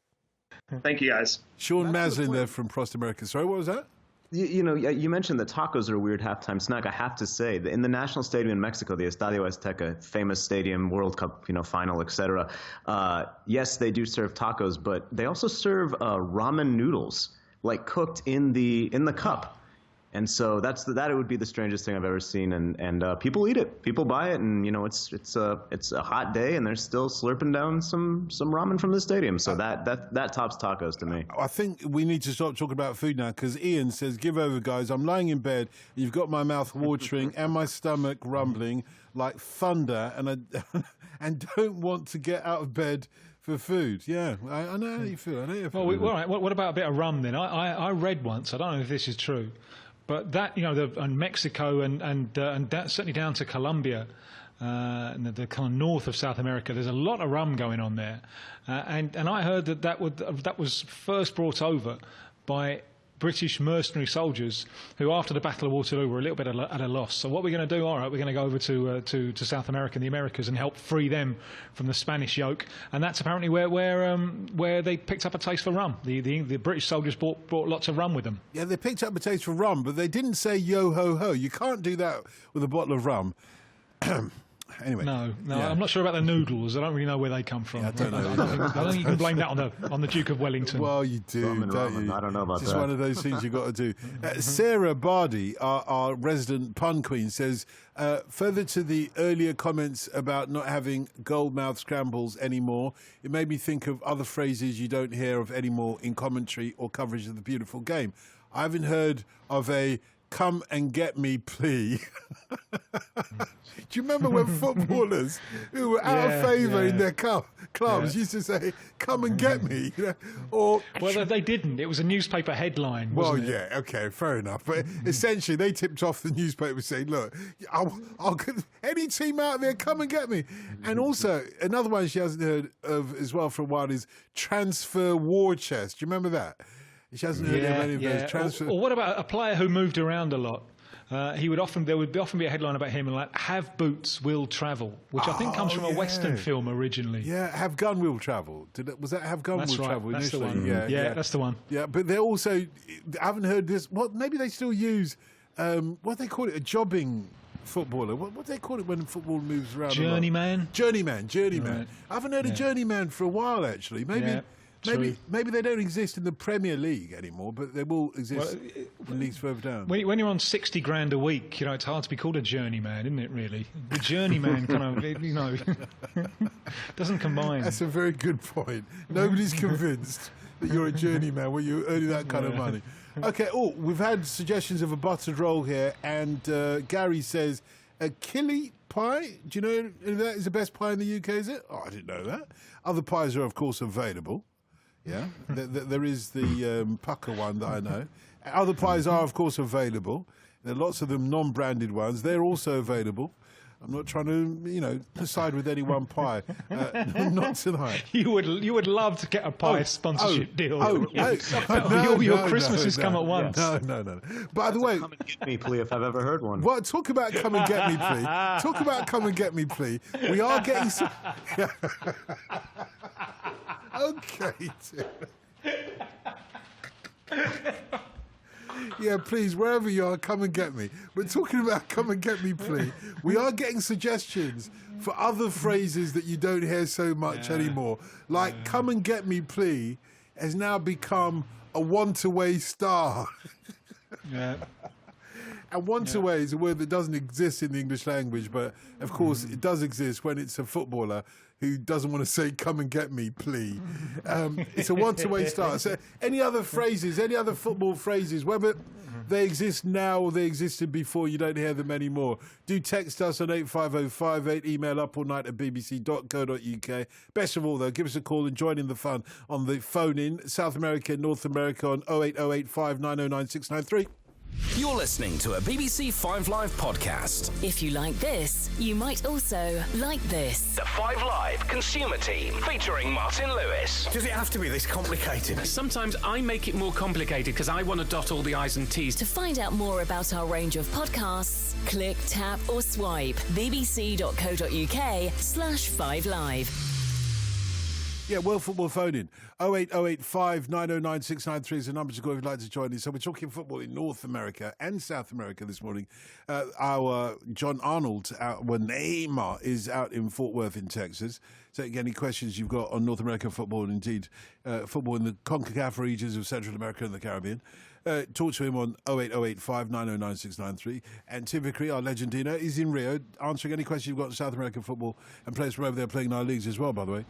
Thank you, guys. Sean Maslin there from Prost America. Sorry, what was that? You know, you mentioned that tacos are a weird halftime snack. I have to say that in the national stadium in Mexico, the Estadio Azteca, famous stadium, World Cup, final, etc. Yes, they do serve tacos, but they also serve ramen noodles, like cooked in the cup. And so that would be the strangest thing I've ever seen. And people eat it, people buy it, and it's a hot day, and they're still slurping down some ramen from the stadium. So that tops tacos to me. I think we need to stop talking about food now, because Ian says, "Give over, guys. I'm lying in bed. You've got my mouth watering and my stomach rumbling like thunder, and don't want to get out of bed for food." Yeah, I know how you feel. I know you feel. Well, all right. What about a bit of rum then? I read once. I don't know if this is true. But that, and Mexico and certainly down to Colombia, and the kind of north of South America, there's a lot of rum going on there. And I heard that was first brought over by British mercenary soldiers who, after the Battle of Waterloo, were a little bit at a loss. So what we're going to do, all right, we're going to go over to South America and the Americas and help free them from the Spanish yoke. And that's apparently where they picked up a taste for rum. The British soldiers brought lots of rum with them. Yeah, they picked up a taste for rum, but they didn't say yo ho ho. You can't do that with a bottle of rum. Anyway, no, yeah. I'm not sure about the noodles. I don't really know where they come from. Yeah, I don't know. I don't think you can blame that on the Duke of Wellington. Well, you do, don't you? I don't know about it's that. It's one of those things you've got to do. Sarah Bardi, our resident pun queen, says, further to the earlier comments about not having gold-mouthed scrambles anymore, it made me think of other phrases you don't hear of anymore in commentary or coverage of the beautiful game. I haven't heard of a "come and get me" plea. Do you remember when footballers who were out of favour in their clubs used to say, "come and get me"? Or well, they didn't. It was a newspaper headline. Well, wasn't it? yeah, okay, fair enough. But essentially, they tipped off the newspaper saying, "Look, I'll any team out there, come and get me." And also, another one she hasn't heard of as well for a while is transfer war chest. Do you remember that? She hasn't heard of any of those transfer. Or what about a player who moved around a lot? There would often be a headline about him like "Have boots, will travel," which I think comes from a Western film originally. Yeah, "Have gun, will travel." Was that "Have gun, will travel" That's initially? the one. Yeah, that's the one. Yeah, but they also, I haven't heard this. Well, maybe they still use what they call it, a jobbing footballer. What do they call it when football moves around? Journeyman. Journeyman. Right. I haven't heard of journeyman for a while actually. Maybe they don't exist in the Premier League anymore, but they will exist in leagues further down. When you're on 60 grand a week, it's hard to be called a journeyman, isn't it? Really, the journeyman kind of, doesn't combine. That's a very good point. Nobody's convinced that you're a journeyman when you're earning that kind of money. Okay. We've had suggestions of a buttered roll here, and Gary says a killie pie. Do you know if that is the best pie in the UK? Is it? Oh, I didn't know that. Other pies are, of course, available. Yeah, there is the pucker one that I know. Other pies are, of course, available. There are lots of them non-branded ones. They're also available. I'm not trying to, side with any one pie. Not tonight. You would love to get a pie sponsorship deal. Your Christmases come at once. No. By the way, come and get me plea if I've ever heard one. Well, talk about come and get me plea. Talk about come and get me plea. We are getting some. Okay. Yeah, please, wherever you are, come and get me. We're talking about come and get me, please. We are getting suggestions for other phrases that you don't hear so much anymore. Like come and get me, please, has now become a want-away star. Yeah. And want-away is a word that doesn't exist in the English language, but of course it does exist when it's a footballer who doesn't want to say, come and get me, please. It's a want-away star. So any other phrases, any other football phrases, whether they exist now or they existed before, you don't hear them anymore, do text us on 85058, email up.allnight@bbc.co.uk. Best of all, though, give us a call and join in the fun on the phone-in, South America, North America on 08085 909 693. You're listening to a BBC 5 Live podcast. If you like this, you might also like this. The 5 Live Consumer Team, featuring Martin Lewis. Does it have to be this complicated? Sometimes I make it more complicated because I want to dot all the I's and T's. To find out more about our range of podcasts, click, tap or swipe bbc.co.uk/5 Live. Yeah, World Football phone-in. 08085 909 693 is the number to call if you'd like to join us. So we're talking football in North America and South America this morning. Our John Arnold, Neymar, is out in Fort Worth in Texas. So any questions you've got on North American football and indeed football in the CONCACAF regions of Central America and the Caribbean, talk to him on 08085 909 693. And Tim Vickery, our Legendino, is in Rio answering any questions you've got on South American football and players from over there playing in our leagues as well, by the way.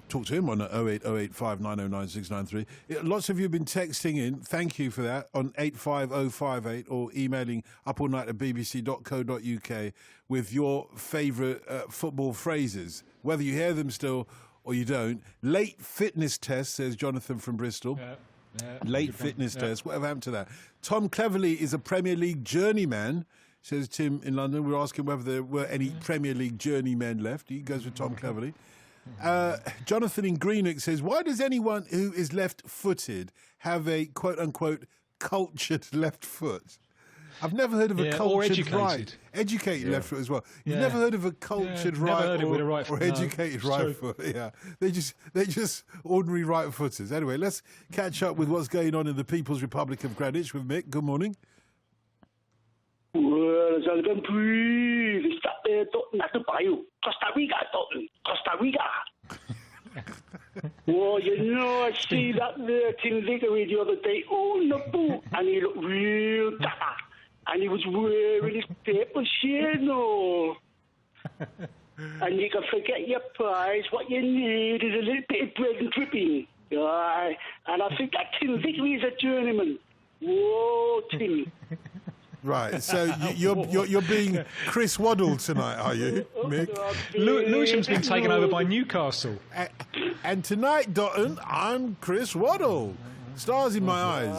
Talk to him on 08085 909 693. Lots of you have been texting in. Thank you for that on 85058 or emailing upallnight@bbc.co.uk with your favourite football phrases, whether you hear them still or you don't. Late fitness test, says Jonathan from Bristol. Late fitness test. Whatever happened to that? Tom Cleverley is a Premier League journeyman, says Tim in London. We're asking whether there were any Premier League journeymen left. He goes with Tom Cleverley. Jonathan in Greenock says, why does anyone who is left-footed have a quote-unquote cultured left foot? I've never heard of a cultured right. Educated left foot as well. You've never heard of a cultured right or educated right foot. Yeah, they're just ordinary right-footers. Anyway, let's catch up with what's going on in the People's Republic of Greenwich with Mick. Good morning. Well, Costa Rica. Well, you know, I see that there Tim Vickery the other day on the boot, and he looked real dapper, and he was wearing his paper shade, no. And you can forget your prize. What you need is a little bit of bread and dripping. And I think that Tim Vickery is a journeyman. Whoa, Tim. Right, so you're being Chris Waddle tonight, are you, Mick? Lewisham's been taken over by Newcastle. And tonight, Dotton, I'm Chris Waddle. Stars in my eyes.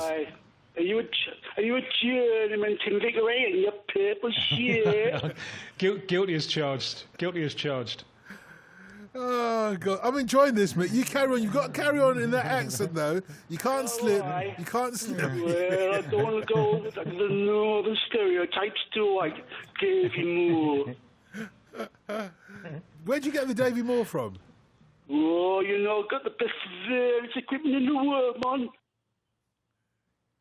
Are you a journeyman, Tim Vickery, and your paper shit? Guilty as charged. Guilty as charged. Oh, God. I'm enjoying this, Mick. You carry on. You've got to carry on in that accent, though. You can't slip. You can't slip. Well, I don't want to go over the northern stereotypes, do I, Davy Moore? Where'd you get the Davy Moore from? Oh, you know, got the best various equipment in the world, man.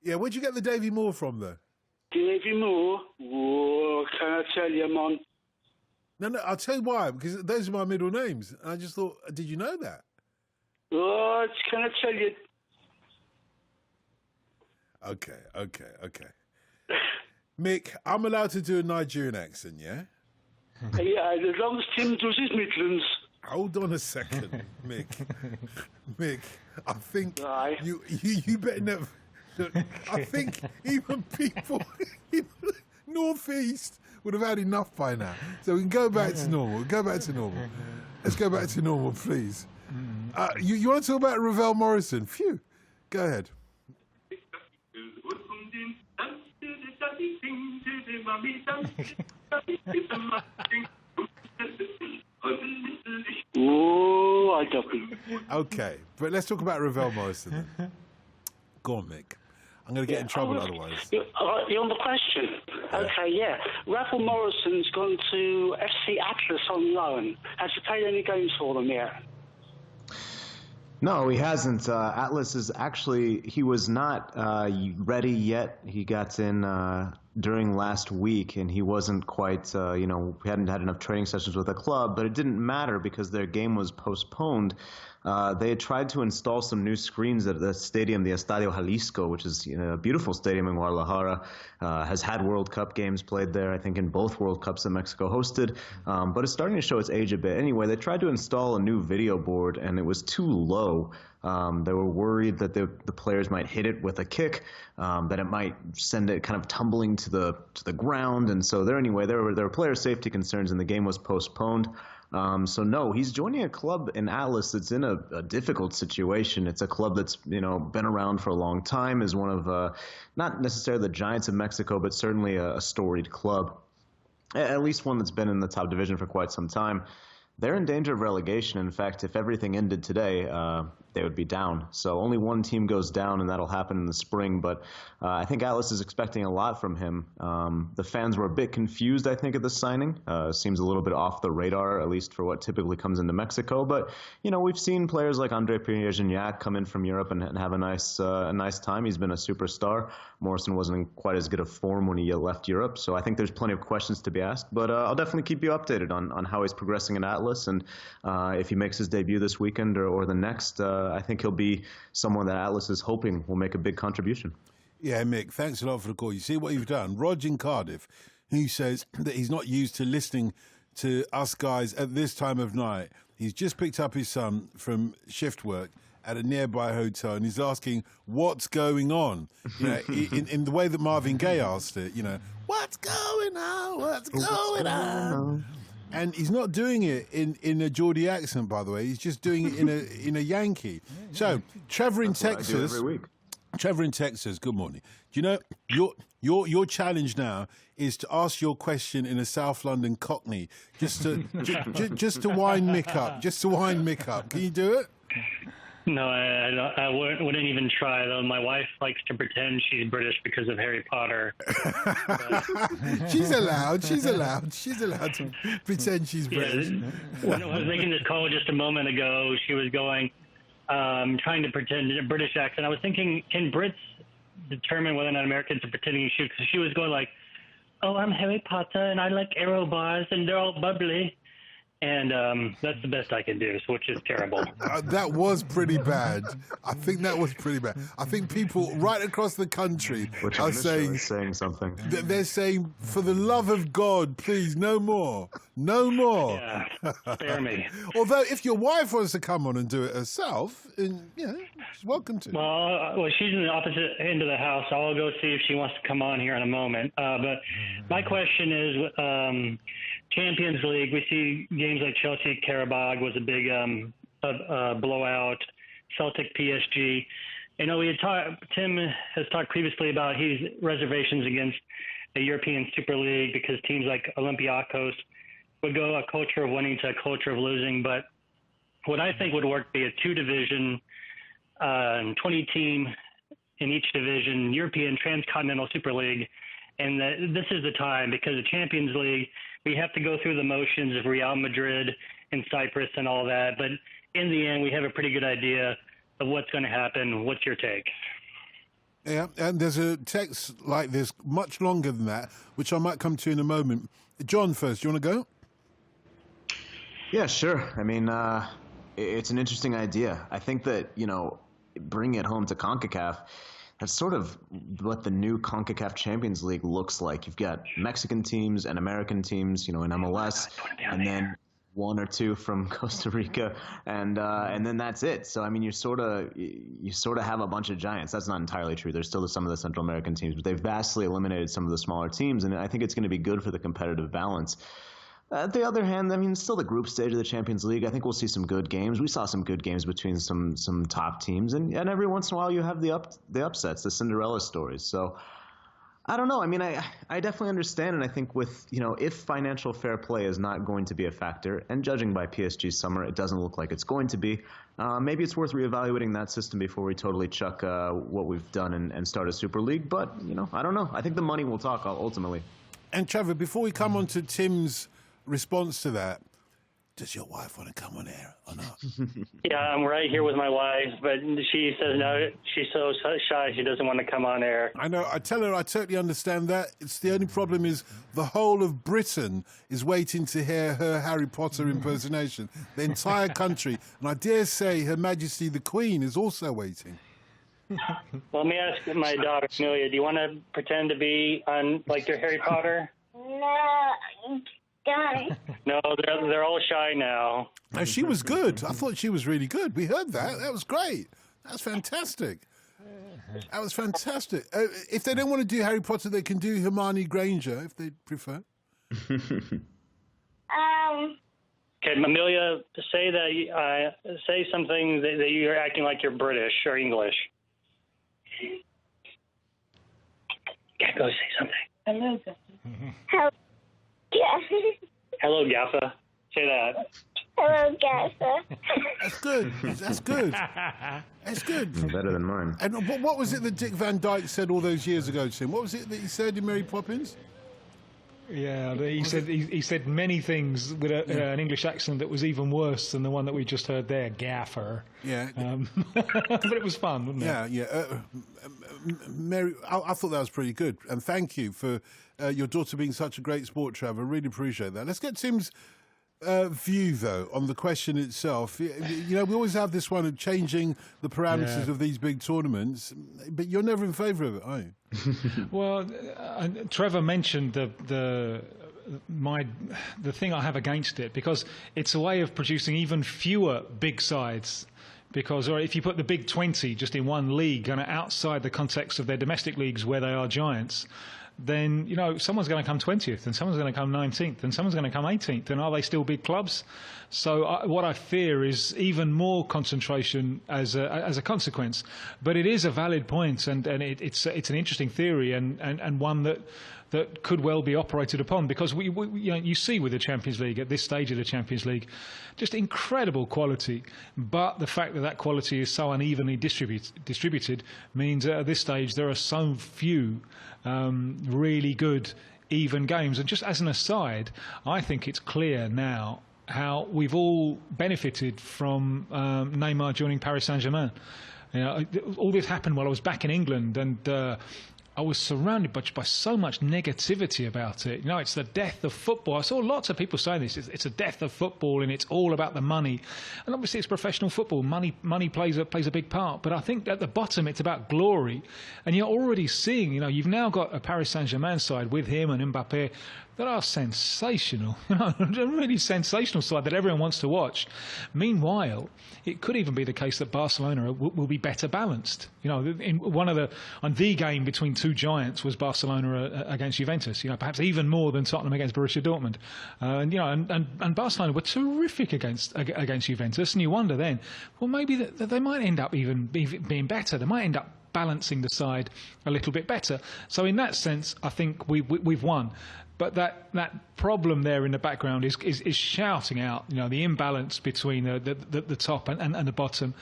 Yeah, where'd you get the Davy Moore from, though? Davy Moore? Oh, can I tell you, man? No, I'll tell you why, because those are my middle names. And I just thought, did you know that? Oh, can I tell you? Okay. Mick, I'm allowed to do a Nigerian accent, yeah? Yeah, as long as Tim does his Midlands. Hold on a second, Mick. Mick, I think you better never... I think even people in North East would have had enough by now. So we can go back to normal. Let's go back to normal, please. You want to talk about Ravel Morrison? Phew. Go ahead. Oh, I don't know. Okay, but let's talk about Ravel Morrison then. Go on, Mick. I'm going to get in trouble otherwise. You're on the question. Yeah. Okay, yeah. Ravel Morrison's gone to FC Atlas on loan. Has he played any games for them yet? No, he hasn't. Atlas is actually, he was not ready yet. He got in during last week, and he wasn't quite, we hadn't had enough training sessions with the club, but it didn't matter because their game was postponed. They had tried to install some new screens at the stadium, the Estadio Jalisco, which is a beautiful stadium in Guadalajara, has had World Cup games played there, I think in both World Cups that Mexico hosted, but it's starting to show its age a bit. Anyway, they tried to install a new video board, and it was too low. They were worried that the players might hit it with a kick, that it might send it kind of tumbling to the ground, and so there were player safety concerns, and the game was postponed. So no, he's joining a club in Atlas that's in a difficult situation. It's a club that's been around for a long time, is one of not necessarily the giants of Mexico, but certainly a storied club, at least one that's been in the top division for quite some time. They're in danger of relegation. In fact, if everything ended today, they would be down. So only one team goes down, and that'll happen in the spring. But I think Atlas is expecting a lot from him. The fans were a bit confused, I think, at the signing. Seems a little bit off the radar, at least for what typically comes into Mexico. But, we've seen players like Andre Pierre-Gignac come in from Europe and have a nice time. He's been a superstar. Morrison wasn't in quite as good a form when he left Europe. So I think there's plenty of questions to be asked. But I'll definitely keep you updated on how he's progressing in Atlas. And if he makes his debut this weekend or the next, I think he'll be someone that Atlas is hoping will make a big contribution. Yeah, Mick, thanks a lot for the call. You see what you've done? Rog in Cardiff, who says that he's not used to listening to us guys at this time of night. He's just picked up his son from shift work at a nearby hotel, and he's asking what's going on. In the way that Marvin Gaye asked it, what's going on? What's going on? And he's not doing it in a Geordie accent, by the way. He's just doing it in a Yankee. So, Trevor in Texas. Every week. Trevor in Texas. Good morning. Do you know your challenge now is to ask your question in a South London Cockney, just to wind Mick up. Just to wind Mick up. Can you do it? No, I wouldn't even try, though. My wife likes to pretend she's British because of Harry Potter. She's allowed to pretend she's British. When I was making this call just a moment ago, she was going, trying to pretend a British accent. I was thinking, can Brits determine whether or not Americans are pretending to shoot? Because she was going like, oh, I'm Harry Potter, and I like aero bars, and they're all bubbly. And that's the best I can do, which is terrible. That was pretty bad. I think that was pretty bad. I think people right across the country are saying something. They're saying, for the love of God, please, no more. No more. Yeah, spare me. Although, if your wife wants to come on and do it herself, she's welcome to. Well, she's in the opposite end of the house. So I'll go see if she wants to come on here in a moment. But my question is, Champions League, we see games like Chelsea, Karabag was a big blowout, Celtic, PSG. Tim has talked previously about his reservations against the European Super League because teams like Olympiacos would go a culture of winning to a culture of losing. But what I think would work be a 2-division, 20-team in each division, European Transcontinental Super League. And this is the time because the Champions League, we have to go through the motions of Real Madrid and Cyprus and all that. But in the end, we have a pretty good idea of what's going to happen. What's your take? Yeah, and there's a text like this, much longer than that, which I might come to in a moment. John first, do you want to go? Yeah, sure. I mean, it's an interesting idea. I think that, bringing it home to CONCACAF, that's sort of what the new CONCACAF Champions League looks like. You've got Mexican teams and American teams, in MLS, and then one or two from Costa Rica, and then that's it. So I mean, you sort of have a bunch of giants. That's not entirely true. There's still some of the Central American teams, but they've vastly eliminated some of the smaller teams, and I think it's going to be good for the competitive balance. At the other hand, I mean, it's still the group stage of the Champions League. I think we'll see some good games. We saw some good games between some top teams, and every once in a while you have the upsets, the Cinderella stories. So I don't know. I mean, I definitely understand, and I think with if financial fair play is not going to be a factor, and judging by PSG's summer, it doesn't look like it's going to be. Maybe it's worth reevaluating that system before we totally chuck what we've done and start a Super League. But I don't know. I think the money will talk ultimately. And Trevor, before we come on to Tim's response to that, does your wife want to come on air or not? Yeah, I'm right here with my wife, but she says no. She's so shy she doesn't want to come on air. I know. I tell her I totally understand that. It's the only problem is the whole of Britain is waiting to hear her Harry Potter impersonation. The entire country, and I dare say Her Majesty the Queen is also waiting. Let me ask my daughter Amelia. Do you want to pretend to be on like your Harry Potter? No, don't. No, they're all shy now. No, she was good. I thought she was really good. We heard that. That was great. That's fantastic. That was fantastic. If they don't want to do Harry Potter, they can do Hermione Granger if they prefer. Okay, Amelia, say something that you're acting like you're British or English. Yeah, go say something. Hello, Hello, Hello, Gaffa. Say that. Hello, Gaffa. That's good. That's good. That's good. Better than mine. And what was it that Dick Van Dyke said all those years ago to him? What was it that he said in Mary Poppins? Yeah, he said many things with an English accent that was even worse than the one that we just heard there, Gaffer. Yeah. But it was fun, wasn't it? Yeah, yeah. Mary, I thought that was pretty good. And thank you for your daughter being such a great sport, Trevor. Really appreciate that. Let's get Tim's view, though, on the question itself. You know, we always have this one of changing the parameters of these big tournaments, but you're never in favour of it, are you? Well, Trevor mentioned the thing I have against it, because it's a way of producing even fewer big sides. Because, or if you put the big 20 just in one league, kind of outside the context of their domestic leagues where they are giants, then, you know, someone's going to come 20th and someone's going to come 19th and someone's going to come 18th. And are they still big clubs? So what I fear is even more concentration as a consequence. But it is a valid point, and it's an interesting theory and one that could well be operated upon, because we you know, you see with the Champions League at this stage of the Champions League just incredible quality, but the fact that quality is so unevenly distributed means that at this stage there are so few really good even games. And just as an aside, I think it's clear now how we've all benefited from Neymar joining Paris Saint-Germain. You know, all this happened while I was back in England, and I was surrounded by so much negativity about it. You know, it's the death of football. I saw lots of people saying this. It's a death of football, and it's all about the money. And obviously, it's professional football. Money plays a big part. But I think at the bottom, it's about glory. And you're already seeing, you know, you've now got a Paris Saint-Germain side with him and Mbappe that are sensational, you know, a really sensational side that everyone wants to watch. Meanwhile, it could even be the case that Barcelona will be better balanced. You know, on the game between two giants was Barcelona against Juventus. You know, perhaps even more than Tottenham against Borussia Dortmund. And you know, and Barcelona were terrific against Juventus. And you wonder then, well, maybe they might end up even being better. They might end up balancing the side a little bit better. So in that sense, I think we've won. But that problem there in the background is shouting out, you know, the imbalance between the top and the bottom.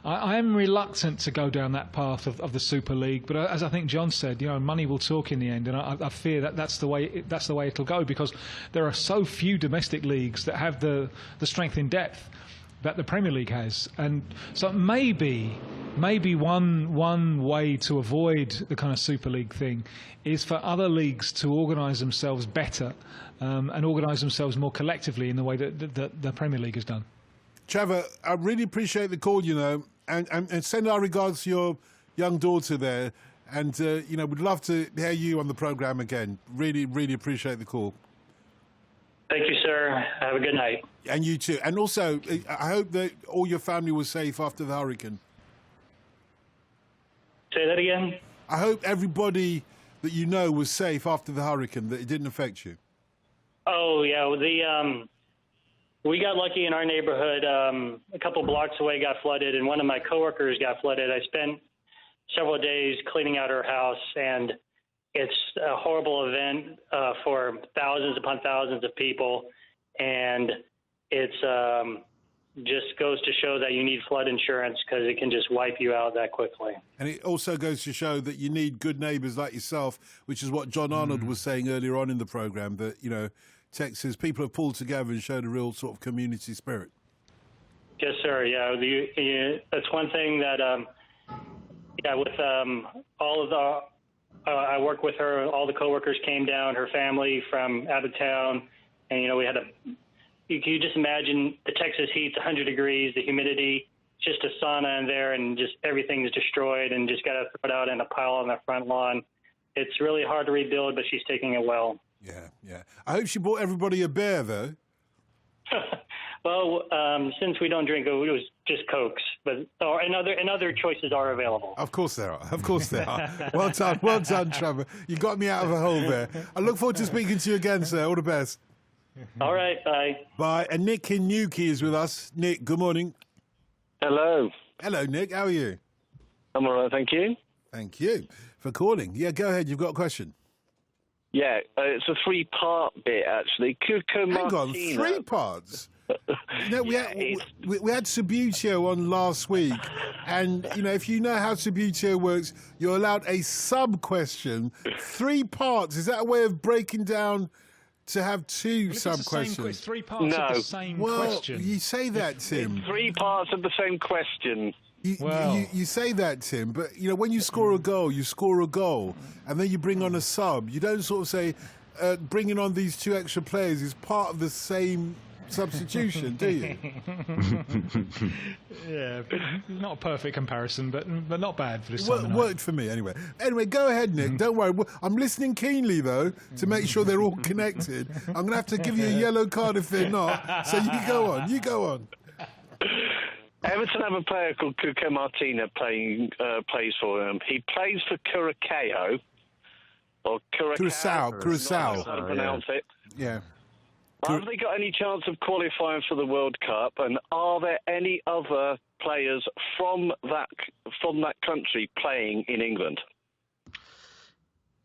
I am reluctant to go down that path of the Super League, but as I think John said, you know, money will talk in the end, and I fear that's the way it'll go, because there are so few domestic leagues that have the strength in depth that the Premier League has. And so maybe one way to avoid the kind of Super League thing is for other leagues to organise themselves better and organise themselves more collectively in the way that the Premier League has done. Trevor, I really appreciate the call, you know, and send our regards to your young daughter there. And, you know, we'd love to hear you on the programme again. Really, really appreciate the call. Thank you, sir. Have a good night. And you too. And also, I hope that all your family was safe after the hurricane. Say that again? I hope everybody that you know was safe after the hurricane, that it didn't affect you. Oh, yeah. We got lucky in our neighborhood. A couple blocks away got flooded, and one of my coworkers got flooded. I spent several days cleaning out her house, and it's a horrible event for thousands upon thousands of people, and it's just goes to show that you need flood insurance, because it can just wipe you out that quickly. And it also goes to show that you need good neighbours like yourself, which is what John Arnold was saying earlier on in the programme, that, you know, Texas, people have pulled together and showed a real sort of community spirit. Yes, sir. Yeah, that's one thing that, with all of the, I work with her. All the coworkers came down, her family from out of town, and we had you can just imagine the Texas heat's 100 degrees, the humidity, just a sauna in there, and just everything's destroyed, and just got to throw it out in a pile on the front lawn. It's really hard to rebuild, but she's taking it well. Yeah. I hope she bought everybody a bear, though. Well, since we don't drink, it was just Cokes, and other choices are available. Of course there are. Well done, Trevor. You got me out of a hole there. I look forward to speaking to you again, sir. All the best. All right, bye. Bye. And Nick in Newquay is with us. Nick, good morning. Hello. Hello, Nick. How are you? I'm all right, thank you. Thank you for calling. Yeah, go ahead. You've got a question. Yeah, it's a three-part bit, actually. Curacao Hang on, 3 parts? We had Subbuteo on last week, and if you know how Subbuteo works, you're allowed a sub-question. 3 parts, is that a way of breaking down to have 2 sub-questions? 3 parts of the same question. Well, you say that, Tim. It's 3 parts of the same question. You say that, Tim, but when you score a goal, and then you bring on a sub. You don't sort of say bringing on these 2 extra players is part of the same substitution, do you? Yeah, not a perfect comparison, but not bad for this time. Worked for me anyway. Anyway, go ahead, Nick. Don't worry. I'm listening keenly though to make sure they're all connected. I'm going to have to give you a yellow card if they're not. So you go on. You go on. Everton have a player called Cuco Martina plays for them. He plays for Curacao. Or Curacao. Curacao. How to pronounce it. Yeah. Have they got any chance of qualifying for the World Cup? And are there any other players from that country playing in England?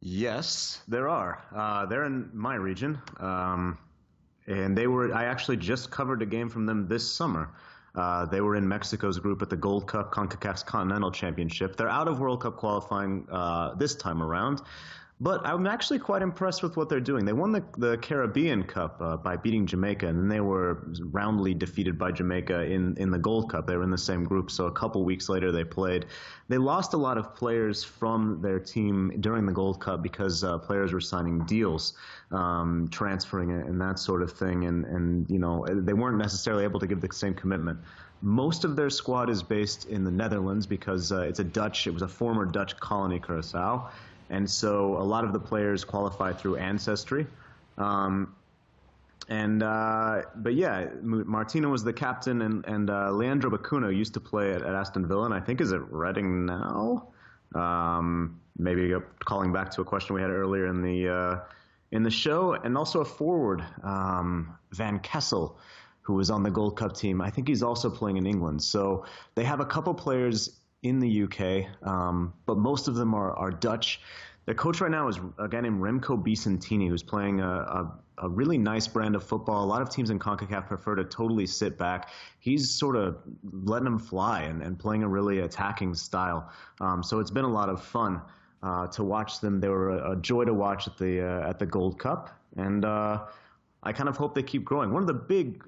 Yes, there are. They're in my region. And I actually just covered a game from them this summer. They were in Mexico's group at the Gold Cup, CONCACAF's Continental Championship. They're out of World Cup qualifying this time around, but I'm actually quite impressed with what they're doing. They won the Caribbean Cup by beating Jamaica, and then they were roundly defeated by Jamaica in the Gold Cup. They were in the same group, so a couple weeks later they played. They lost a lot of players from their team during the Gold Cup because players were signing deals, transferring and that sort of thing, and they weren't necessarily able to give the same commitment. Most of their squad is based in the Netherlands because it was a former Dutch colony, Curacao. And so a lot of the players qualify through ancestry. But yeah, Martina was the captain, and Leandro Bacuna used to play at Aston Villa, and I think is at Reading now. Maybe calling back to a question we had earlier in the show, and also a forward, Van Kessel, who was on the Gold Cup team. I think he's also playing in England. So they have a couple players in the UK, but most of them are Dutch. Their coach right now is a guy named Remco Vicentini, who's playing a really nice brand of football. A lot of teams in CONCACAF prefer to totally sit back. He's sort of letting them fly and playing a really attacking style. So it's been a lot of fun to watch them. They were a joy to watch at the Gold Cup, and I kind of hope they keep growing. One of the big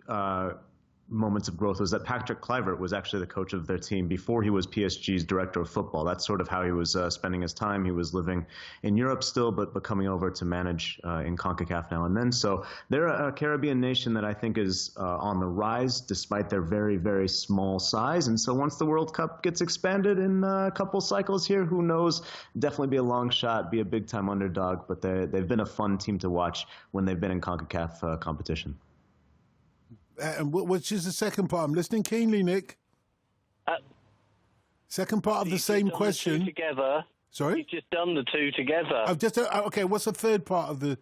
moments of growth was that Patrick Kluivert was actually the coach of their team before he was PSG's director of football. That's sort of how he was spending his time. He was living in Europe still, but coming over to manage in CONCACAF now and then. So they're a Caribbean nation that I think is on the rise despite their very, very small size. And so once the World Cup gets expanded in a couple cycles here, who knows? Definitely be a long shot, be a big-time underdog, but they've been a fun team to watch when they've been in CONCACAF competition. And which is the second part? I'm listening keenly, Nick. Second part of the same question. Together. Sorry? He's just done the 2 together. I've just okay. What's the third part of the?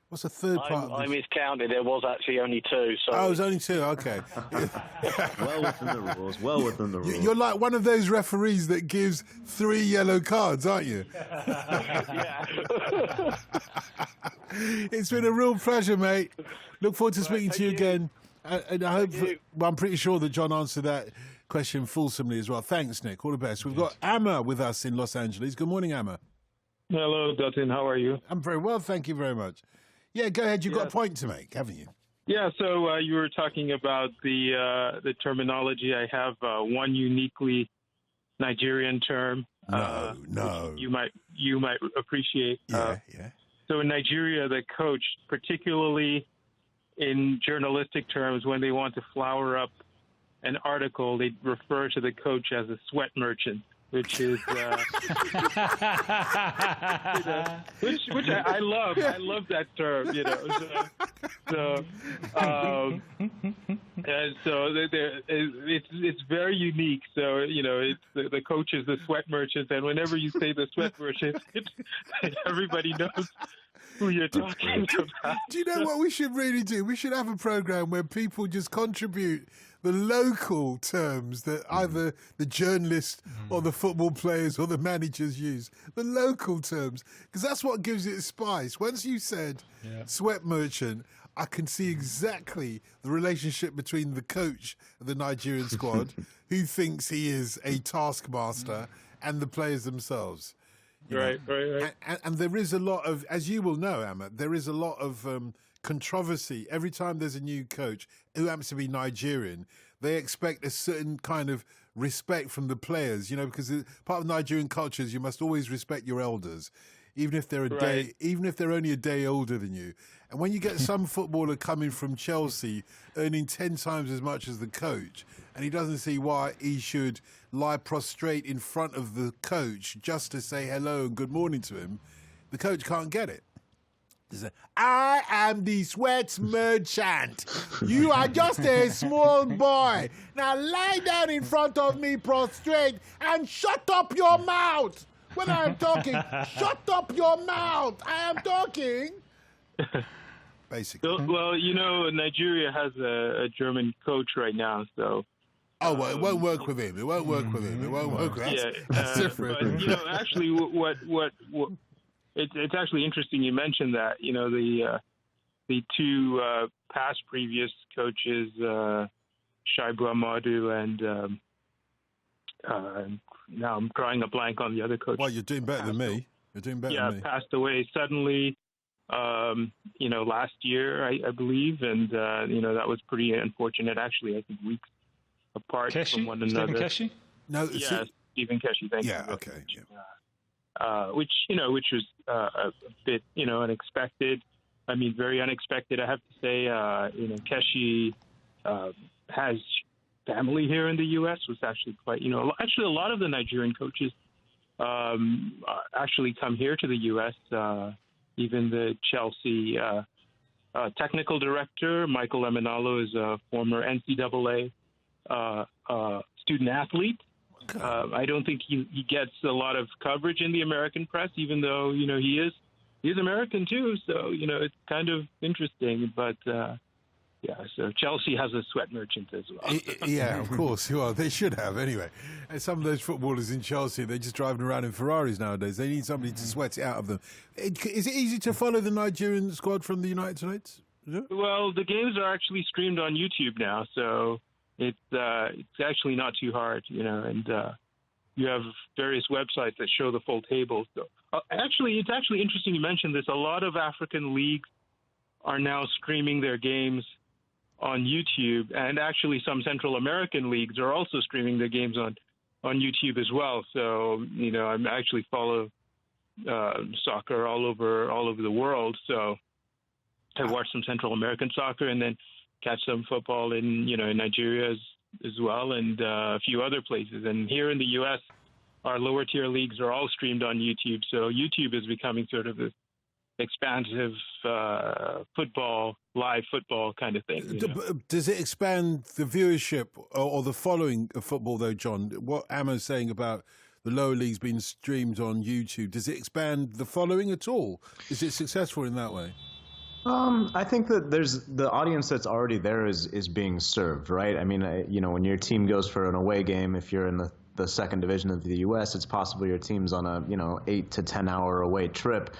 What's the third part? I miscounted. There was actually only 2. So. Oh, it was only 2. Okay. Well within the rules. Well within the rules. You're like one of those referees that gives 3 yellow cards, aren't you? Yeah. It's been a real pleasure, mate. Look forward to speaking to you again. And I hope, I'm pretty sure that John answered that question fulsomely as well. Thanks, Nick. All the best. We've got Amma with us in Los Angeles. Good morning, Amma. Hello, Dutton. How are you? I'm very well, thank you very much. Yeah, go ahead. You've got a point to make, haven't you? Yeah, so you were talking about the terminology. I have one uniquely Nigerian term. No. You might appreciate. Yeah. So in Nigeria, the coach, particularly in journalistic terms, when they want to flower up an article, they refer to the coach as a sweat merchant, which is which I love. I love that term. And so it's very unique. So it's the coach is the sweat merchant, and whenever you say the sweat merchant, everybody knows who you're talking about. Do you know what we should really do? We should have a program where people just contribute the local terms that either the journalists or the football players or the managers use. The local terms, because that's what gives it spice. Once you said sweat merchant, I can see exactly the relationship between the coach of the Nigerian squad, who thinks he is a taskmaster, and the players themselves. Right. And there is a lot of, as you will know, Ahmed, there is a lot of controversy. Every time there's a new coach who happens to be Nigerian, they expect a certain kind of respect from the players, because part of Nigerian culture is you must always respect your elders, even if they're even if they're only a day older than you. And when you get some footballer coming from Chelsea earning 10 times as much as the coach, and he doesn't see why he should lie prostrate in front of the coach just to say hello and good morning to him, the coach can't get it. He said, I am the sweat merchant. You are just a small boy. Now lie down in front of me prostrate and shut up your mouth. When I am talking, shut up your mouth. I am talking. Basically. Well, Nigeria has a German coach right now, so. Oh, well, it won't work with him. It won't work with him. That's different. But, actually, what it's actually interesting you mentioned that. The two previous coaches, Shaibu Amadu and now I'm drawing a blank on the other coach. Well, you're doing better than me. You're doing better than me. Passed away suddenly. Last year, I believe, and that was pretty unfortunate. Actually, I think weeks apart from one another. Stephen Keshi? No, Stephen Keshi. Thank you. Yeah, okay. Which was a bit, unexpected. I mean, very unexpected. I have to say, Keshi has family here in the U.S. Was actually quite, actually a lot of the Nigerian coaches actually come here to the U.S. Even the Chelsea technical director, Michael Emenalo, is a former NCAA student athlete. I don't think he gets a lot of coverage in the American press, even though, he is American too. So, it's kind of interesting. But, so Chelsea has a sweat merchant as well. Yeah, of course. Well, they should have anyway. And some of those footballers in Chelsea, they're just driving around in Ferraris nowadays. They need somebody to sweat it out of them. Is it easy to follow the Nigerian squad from the United States? Well, the games are actually streamed on YouTube now, so it's actually not too hard, and you have various websites that show the full table. So it's actually interesting you mentioned this. A lot of African leagues are now streaming their games on YouTube, and actually some Central American leagues are also streaming their games on YouTube as well. So I actually follow soccer all over the world. So I watch some Central American soccer and then catch some football in in Nigeria as well, and a few other places. And here in the U.S., our lower tier leagues are all streamed on YouTube. So YouTube is becoming sort of this expansive live football kind of thing. Does it expand the viewership or the following of football, though, John? What Amma's saying about the lower leagues being streamed on YouTube, does it expand the following at all? Is it successful in that way? I think that there's the audience that's already there is being served, right? I mean, when your team goes for an away game, if you're in the second division of the U.S., it's possible your team's on a 8 to 10 hour away trip.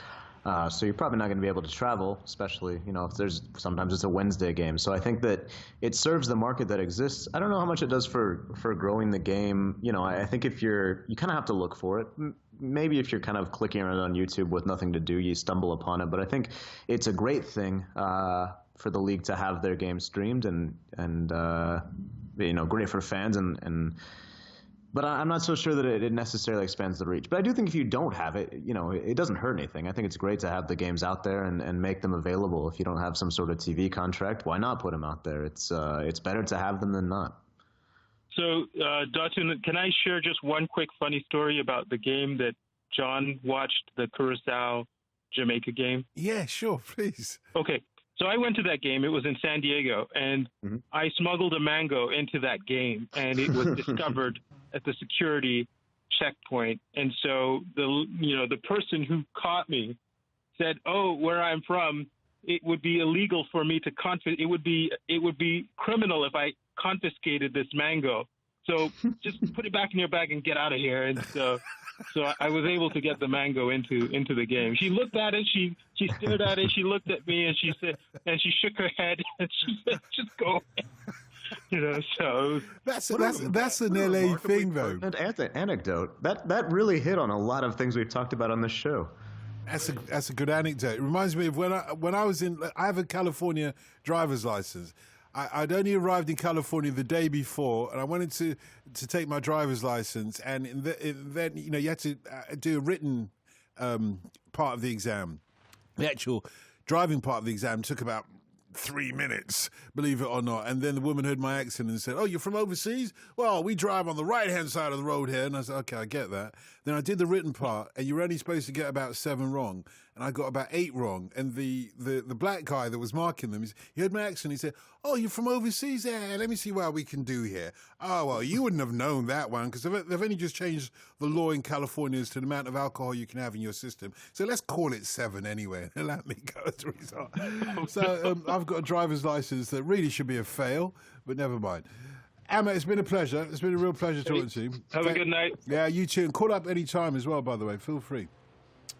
So you're probably not going to be able to travel, especially, if sometimes it's a Wednesday game. So I think that it serves the market that exists. I don't know how much it does for growing the game. I think you kind of have to look for it. Maybe if you're kind of clicking around on YouTube with nothing to do, you stumble upon it. But I think it's a great thing for the league to have their game streamed and great for fans But I'm not so sure that it necessarily expands the reach. But I do think if you don't have it, it doesn't hurt anything. I think it's great to have the games out there and make them available. If you don't have some sort of TV contract, why not put them out there? It's better to have them than not. So, Dotun, can I share just one quick funny story about the game that John watched, the Curacao-Jamaica game? Yeah, sure, please. Okay. So I went to that game. It was in San Diego, and I smuggled a mango into that game, and it was discovered at the security checkpoint. And so the person who caught me said, "Oh, where I'm from, it would be illegal for me to it would be criminal if I confiscated this mango. So just put it back in your bag and get out of here." And so I was able to get the mango into the game. She looked at it, she stared at it, she looked at me, and she said, and she shook her head, and she said, "Just go away." So that's an LA thing, though. Anecdote that really hit on a lot of things we've talked about on this show. That's a good anecdote. It reminds me of when I was I have a California driver's license. I'd only arrived in California the day before, and I wanted to take my driver's license, and then you had to do a written part of the exam. The actual driving part of the exam took about 3 minutes, believe it or not. And then the woman heard my accent and said, "Oh, you're from overseas? Well, we drive on the right-hand side of the road here." And I said, "Okay, I get that." Then I did the written part, and you're only supposed to get about 7 wrong. And I got about 8 wrong. And the black guy that was marking them, he heard my accent. He said, "Oh, you're from overseas? Yeah, let me see what we can do here." "Oh, well, you wouldn't have known that one because they've only just changed the law in California as to the amount of alcohol you can have in your system. So let's call it 7 anyway." And let me go as a result. So I've got a driver's license that really should be a fail, but never mind. Amma, it's been a pleasure. It's been a real pleasure talking to you. Have a good night. Yeah, you too. And call up any time as well, by the way. Feel free.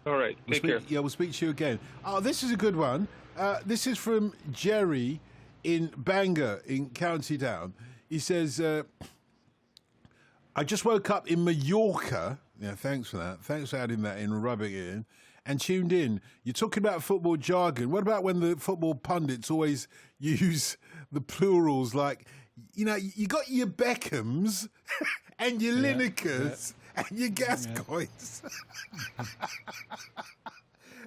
All right. Take care. Yeah, we'll speak to you again. Oh, this is a good one. This is from Jerry in Bangor in County Down. He says, "I just woke up in Mallorca." Yeah, thanks for that. Thanks for adding that in, rubbing it in. And tuned in. You're talking about football jargon. What about when the football pundits always use the plurals like, you got your Beckhams and your Linekers and your Gascoignes.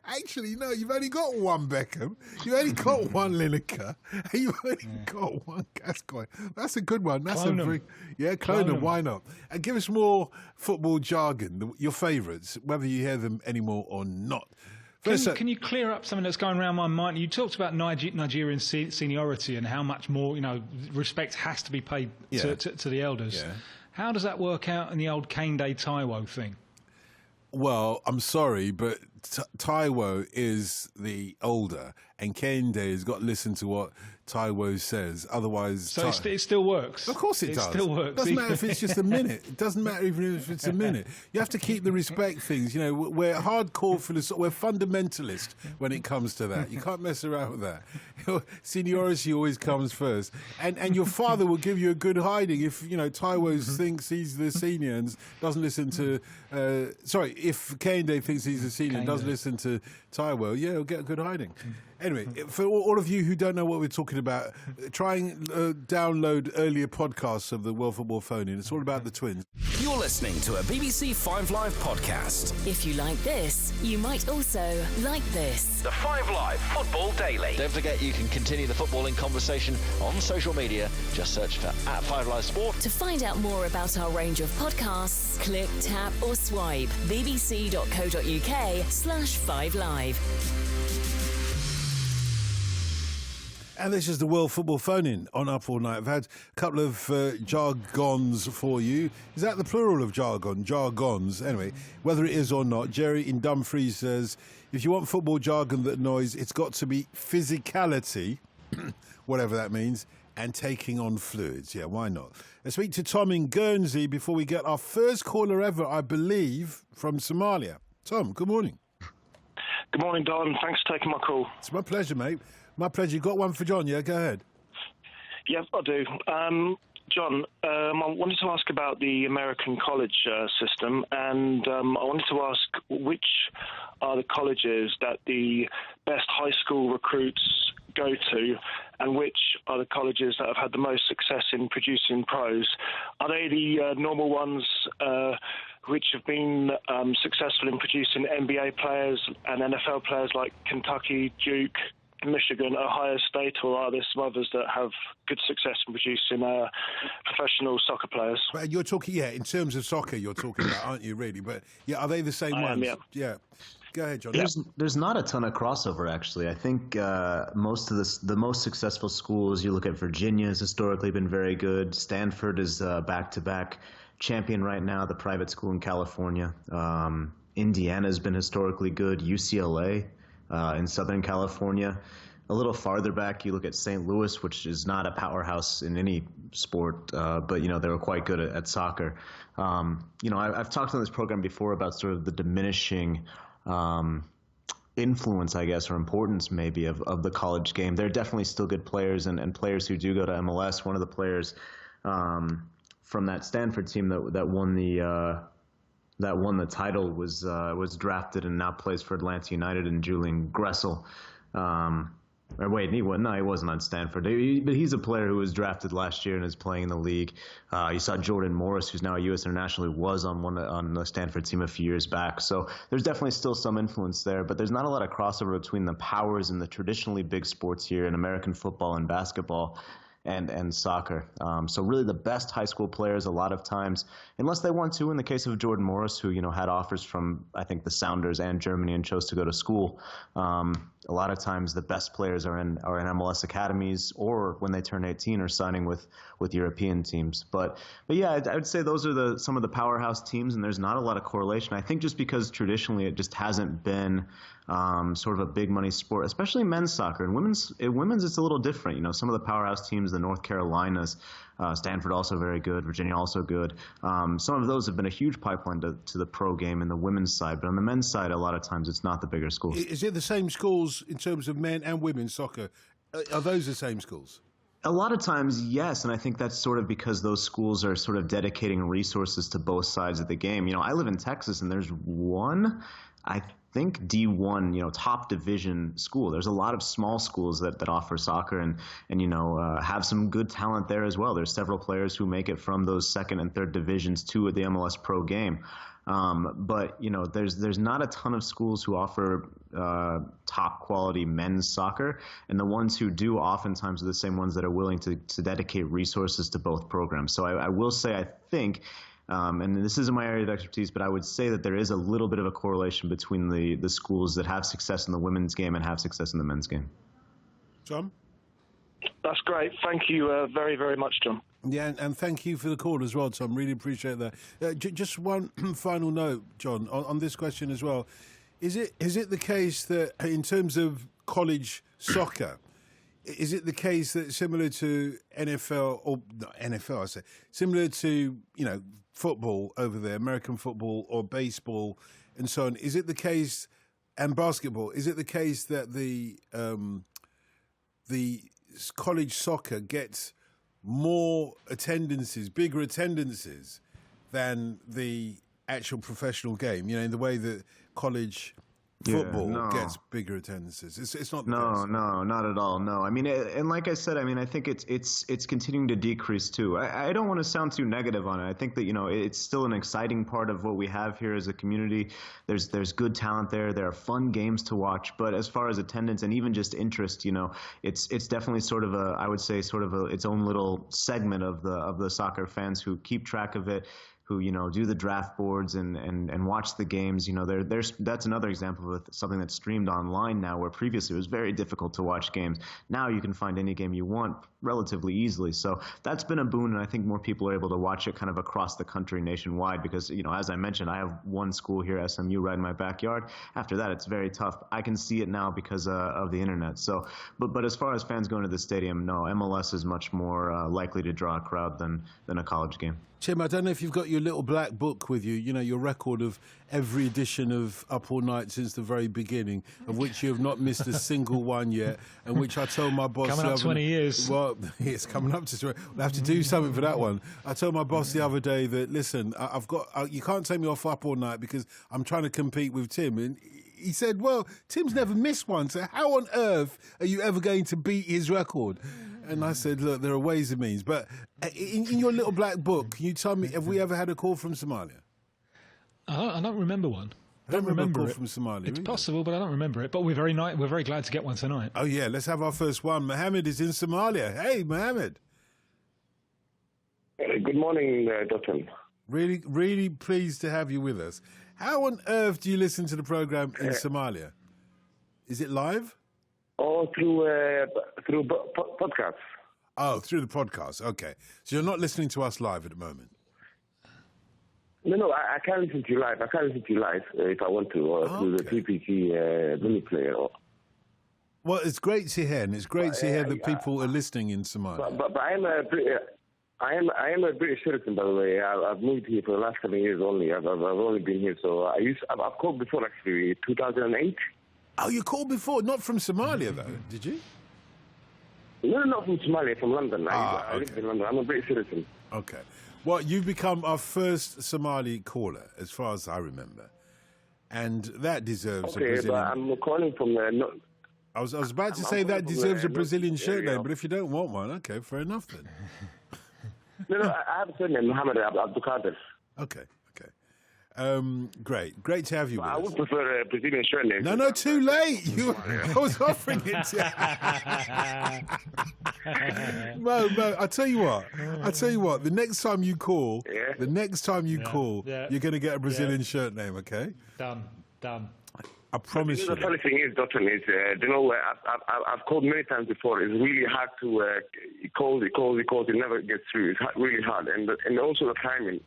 Actually, no, you've only got one Beckham, you've only got one Lineker, and you've only got one Gascoigne. That's a good one. That's clone them. Why not? And give us more football jargon, your favourites, whether you hear them anymore or not. Can you clear up something that's going around my mind? You talked about Nigerian seniority and how much more respect has to be paid to the elders. Yeah. How does that work out in the old Kehinde Taiwo thing? Well, I'm sorry, but Taiwo is the older, and Kehinde has got to listen to what Taiwo says. Otherwise, so it still works. Of course, it does. Still works. It doesn't matter if it's just a minute. It doesn't matter even if it's a minute. You have to keep the respect things. We're hardcore philosophists. We're fundamentalist when it comes to that. You can't mess around with that. Seniority always comes first, and your father will give you a good hiding if Taiwo thinks he's the senior and doesn't listen to. If Kehinde thinks he's the senior and doesn't listen to Taiwo, he'll get a good hiding. Anyway, for all of you who don't know what we're talking about, try and download earlier podcasts of the World Football Phone-In. It's all about the Twins. You're listening to a BBC 5 Live podcast. If you like this, you might also like this. The 5 Live Football Daily. Don't forget you can continue the footballing conversation on social media. Just search for @5Live Sport. To find out more about our range of podcasts, click, tap or swipe bbc.co.uk/5live. And this is the World Football Phone-In on Up All Night. I've had a couple of jargons for you. Is that the plural of jargon? Jargons. Anyway, whether it is or not, Jerry in Dumfries says, if you want football jargon that annoys, it's got to be physicality, whatever that means, and taking on fluids. Yeah, why not? Let's speak to Tom in Guernsey before we get our first caller ever, I believe, from Somalia. Tom, good morning. Good morning, Don. Thanks for taking my call. It's my pleasure, mate. My pleasure. You got one for John, yeah? Go ahead. Yeah, I do. John, I wanted to ask about the American college system, and I wanted to ask which are the colleges that the best high school recruits go to, and which are the colleges that have had the most success in producing pros? Are they the normal ones which have been successful in producing NBA players and NFL players like Kentucky, Duke, Michigan, Ohio State, or are there some others that have good success in producing professional soccer players? But you're talking, in terms of soccer, you're talking about, aren't you, really? But, are they the same ones? Yeah. Go ahead, John. There's not a ton of crossover, actually. I think most of the most successful schools, you look at Virginia, has historically been very good. Stanford is back-to-back champion right now, the private school in California. Indiana has been historically good. UCLA in Southern California. A little farther back, you look at St. Louis, which is not a powerhouse in any sport, but they were quite good at soccer. I've talked on this program before about sort of the diminishing influence, I guess, or importance maybe of the college game. There are definitely still good players and players who do go to MLS. One of the players from that Stanford team that won the title was drafted and now plays for Atlanta United, and Julian Gressel. He wasn't on Stanford. But he's a player who was drafted last year and is playing in the league. You saw Jordan Morris, who's now a U.S. international, who was on the Stanford team a few years back. So there's definitely still some influence there, but there's not a lot of crossover between the powers and the traditionally big sports here in American football and basketball and soccer. So really the best high school players a lot of times, unless they want to, in the case of Jordan Morris, who had offers from, I think, the Sounders and Germany and chose to go to school. A lot of times the best players are in MLS academies, or when they turn 18 are signing with European teams. But yeah, I would say those are some of the powerhouse teams, and there's not a lot of correlation. I think just because traditionally it just hasn't been sort of a big money sport, especially men's soccer. And women's it's a little different. Some of the powerhouse teams, the North Carolinas, Stanford also very good, Virginia also good. Some of those have been a huge pipeline to the pro game in the women's side, but on the men's side, a lot of times it's not the bigger schools. Is it the same schools in terms of men and women's soccer? Are those the same schools? A lot of times, yes, and I think that's sort of because those schools are sort of dedicating resources to both sides of the game. I live in Texas, and there's one, I think, D1, top division school. There's a lot of small schools that offer soccer and have some good talent there as well. There's several players who make it from those second and third divisions to the MLS pro game. But there's not a ton of schools who offer top quality men's soccer, and the ones who do oftentimes are the same ones that are willing to dedicate resources to both programs. So I will say, I think, and this isn't my area of expertise, but I would say that there is a little bit of a correlation between the schools that have success in the women's game and have success in the men's game. John? That's great. Thank you very, very much, John. Yeah, and thank you for the call as well, Tom. Really appreciate that. Just one final note, John, on this question as well. Is it the case that in terms of college soccer, is it the case that similar to NFL, or not NFL, I say, similar to, football over there, American football or baseball and so on, is it the case, and basketball, is it the case that the college soccer gets more attendances, bigger attendances than the actual professional game, in the way that college football gets bigger attendances? It's not the case. No, not at all. No, I mean, and like I said, I mean, I think it's continuing to decrease too. I don't want to sound too negative on it. I think that it's still an exciting part of what we have here as a community. There's good talent there. There are fun games to watch. But as far as attendance and even just interest, it's definitely sort of I would say its own little segment of the soccer fans who keep track of it, who do the draft boards and watch the games. That's another example of something that's streamed online now, where previously it was very difficult to watch games. Now you can find any game you want relatively easily. So that's been a boon, and I think more people are able to watch it kind of across the country, nationwide, because as I mentioned, I have one school here, SMU, right in my backyard. After that, it's very tough. I can see it now because of the internet. So, but as far as fans going to the stadium, no, MLS is much more likely to draw a crowd than a college game. Tim, I don't know if you've got your your little black book with you, you know, your record of every edition of Up All Night since the very beginning, of which you have not missed a single one yet, and which I told my boss... Coming up 20 years. Well, it's coming up to... We'll have to do something for that one. I told my boss the other day that, listen, you can't take me off Up All Night because I'm trying to compete with Tim. And he said, well, Tim's never missed one, so how on earth are you ever going to beat his record? And I said, look, there are ways and means. But in your little black book, can you tell me, have we ever had a call from Somalia? I don't remember one. I don't remember a call it. from Somalia. It's possible, but I don't remember it. But we're very glad to get one tonight. Oh, yeah, let's have our first one. Mohammed is in Somalia. Hey, Mohammed. Good morning, Dotton. Really, really pleased to have you with us. How on earth do you listen to the program in Somalia? Is it live? Oh, through podcasts. Oh, through the podcast. Okay. So you're not listening to us live at the moment? No, I can't listen to you live. I can't listen to you live if I want to, or through the TPT mini player. Well, it's great to hear, and it's great to hear that people are listening in Somalia. But I am a British citizen, by the way. I've moved here for the last 7 years only. I've only been here, so I've called before, actually, 2008. Oh, you called before? Not from Somalia, though, did you? No, not from Somalia, from London. I live in London. I'm a British citizen. Okay. Well, you've become our first Somali caller, as far as I remember. And that deserves a Brazilian... but I'm calling from the... I was about to say that deserves a Brilliant shirt name, but if you don't want one, okay, fair enough then. No, I have a surname, Mohammed Abdul Qadir. Okay. Great to have you with us. I would prefer a Brazilian shirt name. No, too late. I was offering it to you. Mo, I tell you what. The next time you call, you're going to get a Brazilian shirt name, okay? Done. I promise you. The funny thing is, Dotton, is I've called many times before. It's really hard to call. It never gets through. It's really hard, and also the timing.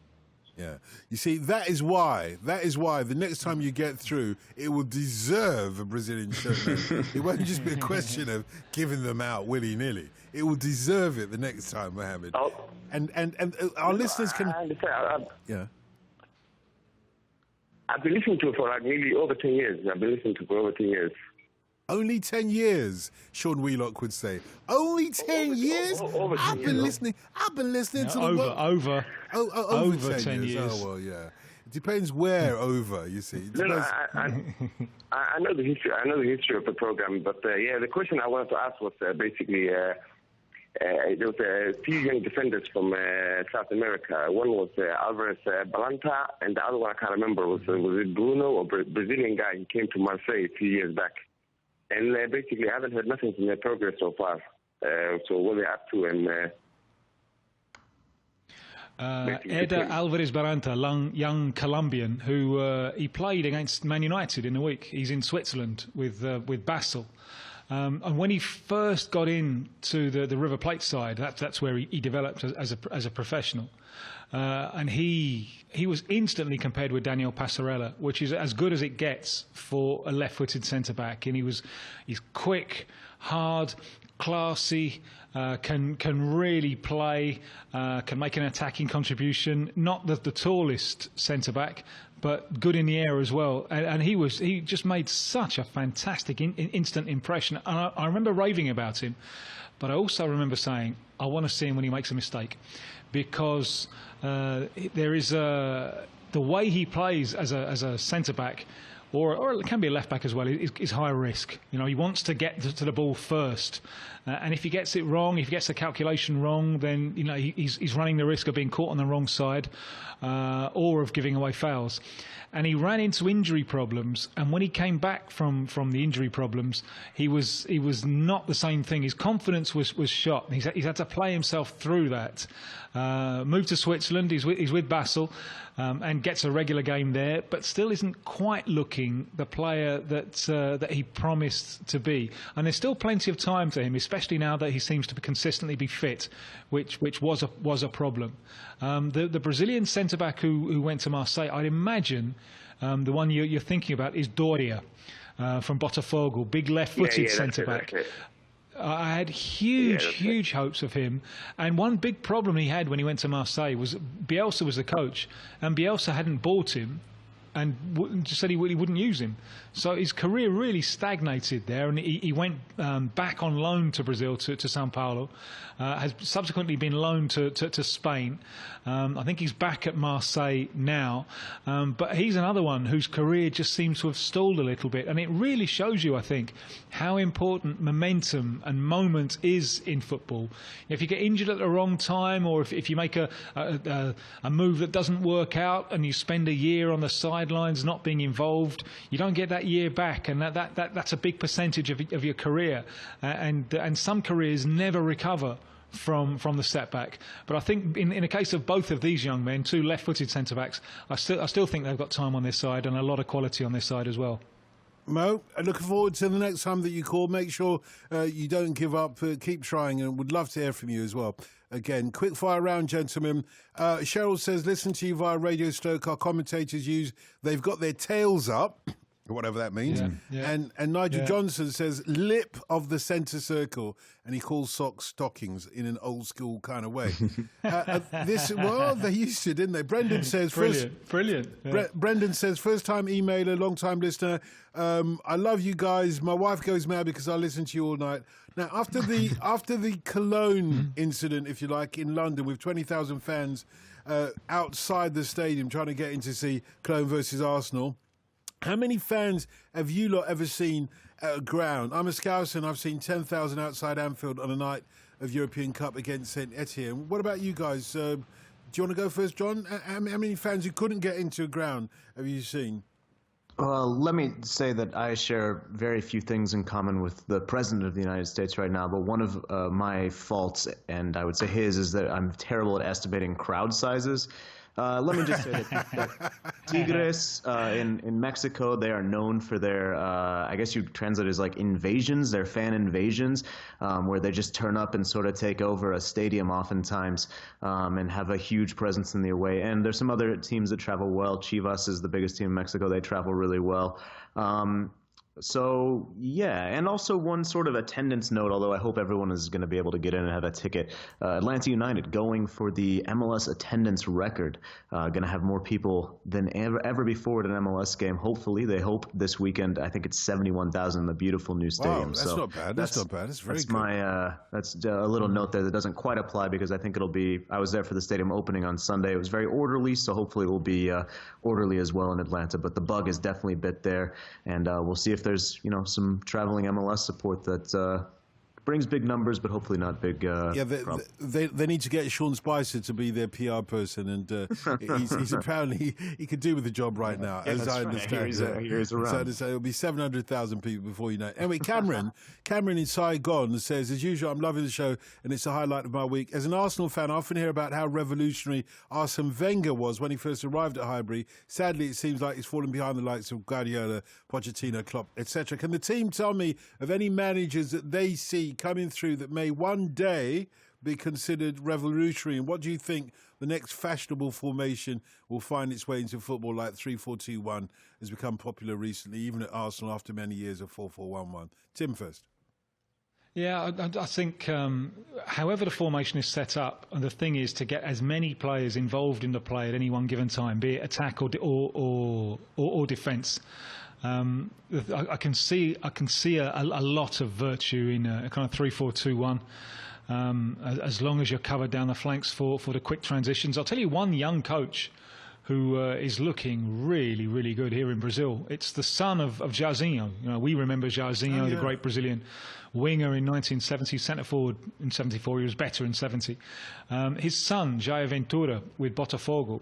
Yeah. You see, that is why the next time you get through, it will deserve a Brazilian shirt name. It won't just be a question of giving them out willy-nilly. It will deserve it the next time, Mohammed. Oh. And our listeners can... Yeah. I've been listening to it for nearly over 10 years. I've been listening to it for over 10 years. Only 10 years, Sean Wheelock would say. Only 10 years? I've been listening to over 10 years. Oh, well, yeah. It depends where over, you see. I know the history. I know the history of the program, but the question I wanted to ask was basically there was two young defenders from South America. One was Alvarez Balanta, and the other one I can't remember was it Bruno or Brazilian guy. He came to Marseille a few years back. And basically, I haven't heard nothing from their progress so far. So what they're up to, and Eder Alvarez Baranta, young Colombian, who he played against Man United in the week. He's in Switzerland with Basel. And when he first got into the River Plate side, that's where he developed as a professional. And he was instantly compared with Daniel Passarella, which is as good as it gets for a left-footed centre-back. And he's quick, hard, classy, can really play, can make an attacking contribution. Not the tallest centre-back, but good in the air as well. And he just made such a fantastic instant impression. And I remember raving about him, but I also remember saying, I want to see him when he makes a mistake, because there is the way he plays as a centre back, or it can be a left back as well, is high risk. You know, he wants to get to the ball first, and if he gets it wrong, if he gets the calculation wrong, then he's running the risk of being caught on the wrong side, or of giving away fouls. And he ran into injury problems, and when he came back from the injury problems, he was not the same thing. His confidence was shot. He's had to play himself through that. Moved to Switzerland. He's with Basel, and gets a regular game there, but still isn't quite looking the player that he promised to be. And there's still plenty of time for him, especially now that he seems to consistently be fit, which was a problem. The Brazilian centre back who went to Marseille, I'd imagine the one you're thinking about is Doria from Botafogo, big left-footed centre back. I had huge hopes of him. And one big problem he had when he went to Marseille was Bielsa was the coach, and Bielsa hadn't bought him and just said he wouldn't use him. So his career really stagnated there, and he went back on loan to Brazil, to Sao Paulo, has subsequently been loaned to Spain. I think he's back at Marseille now, but he's another one whose career just seems to have stalled a little bit, and it really shows you, I think, how important momentum and moment is in football. If you get injured at the wrong time, or if you make a move that doesn't work out and you spend a year on the sidelines not being involved, you don't get that year back, and that's a big percentage of your career, and some careers never recover from the setback. But I think in the case of both of these young men, two left-footed centre-backs, I still think they've got time on their side and a lot of quality on their side as well. Mo, looking forward to the next time that you call. Make sure you don't give up. Keep trying, and would love to hear from you as well. Again, quick fire round, gentlemen. Cheryl says, listen to you via Radio Stoke. Our commentators they've got their tails up, whatever that means. And Nigel Johnson says, lip of the centre circle, and he calls socks stockings in an old school kind of way. They used to, didn't they? Brendan says, brilliant. Yeah. Brendan says, first time emailer, long time listener. I love you guys. My wife goes mad because I listen to you all night. Now, after the Cologne incident, if you like, in London with 20,000 fans outside the stadium trying to get in to see Cologne versus Arsenal, how many fans have you lot ever seen at a ground? I'm a Scouser, and I've seen 10,000 outside Anfield on a night of European Cup against St Etienne. What about you guys? Do you want to go first, John? How many fans who couldn't get into a ground have you seen? Let me say that I share very few things in common with the President of the United States right now, but one of my faults, and I would say his, is that I'm terrible at estimating crowd sizes. Let me just say that Tigres in Mexico, they are known for their, I guess you translate it as like invasions, their fan invasions, where they just turn up and sort of take over a stadium oftentimes and have a huge presence in the away. And there's some other teams that travel well. Chivas is the biggest team in Mexico. They travel really well. So, yeah, and also one sort of attendance note, although I hope everyone is going to be able to get in and have a ticket. Atlanta United going for the MLS attendance record, going to have more people than ever before at an MLS game. Hopefully, they hope this weekend. I think it's 71,000 in the beautiful new stadium. Wow, that's not bad. That's not bad. That's very good. That's a little note there that doesn't quite apply because I think it'll be. I was there for the stadium opening on Sunday. It was very orderly, so hopefully it will be orderly as well in Atlanta. But the bug is definitely bit there, and we'll see if there's some traveling MLS support that brings big numbers, but hopefully not big. They need to get Sean Spicer to be their PR person, and he's apparently he could do with the job right now, as I understand. He's around. So it'll be 700,000 people before you know it. Anyway, Cameron in Saigon says, as usual, I'm loving the show, and it's a highlight of my week. As an Arsenal fan, I often hear about how revolutionary Arsene Wenger was when he first arrived at Highbury. Sadly, it seems like he's fallen behind the likes of Guardiola, Pochettino, Klopp, etc. Can the team tell me of any managers that they see coming through that may one day be considered revolutionary? And what do you think the next fashionable formation will find its way into football, like 3-4-2-1 has become popular recently, even at Arsenal after many years of 4-4-1-1? Tim first. Yeah, I think however the formation is set up, and the thing is to get as many players involved in the play at any one given time, be it attack or defence. I can see a lot of virtue in a kind of 3-4-2-1, as long as you're covered down the flanks for the quick transitions. I'll tell you one young coach who is looking really, really good here in Brazil. It's the son of Jairzinho. We remember Jairzinho, the great Brazilian winger in 1970, centre forward in 74. He was better in 70. His son, Jair Ventura, with Botafogo,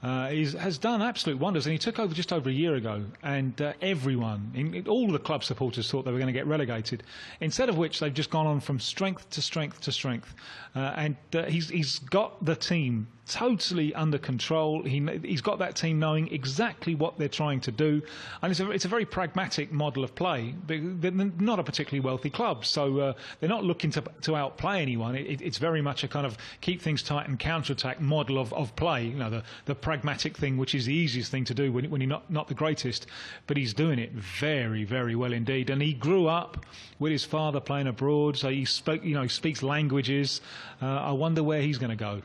has done absolute wonders, and he took over just over a year ago, and everyone, all the club supporters thought they were going to get relegated, instead of which they've just gone on from strength to strength to strength, and he's got the team totally under control. He's got that team knowing exactly what they're trying to do, and it's a very pragmatic model of play. They're not a particularly wealthy club. clubs. So they're not looking to outplay anyone. It's very much a kind of keep things tight and counter-attack model of play. You know, the pragmatic thing, which is the easiest thing to do when you're not the greatest. But he's doing it very, very well indeed. And he grew up with his father playing abroad, so he speaks languages. I wonder where he's going to go.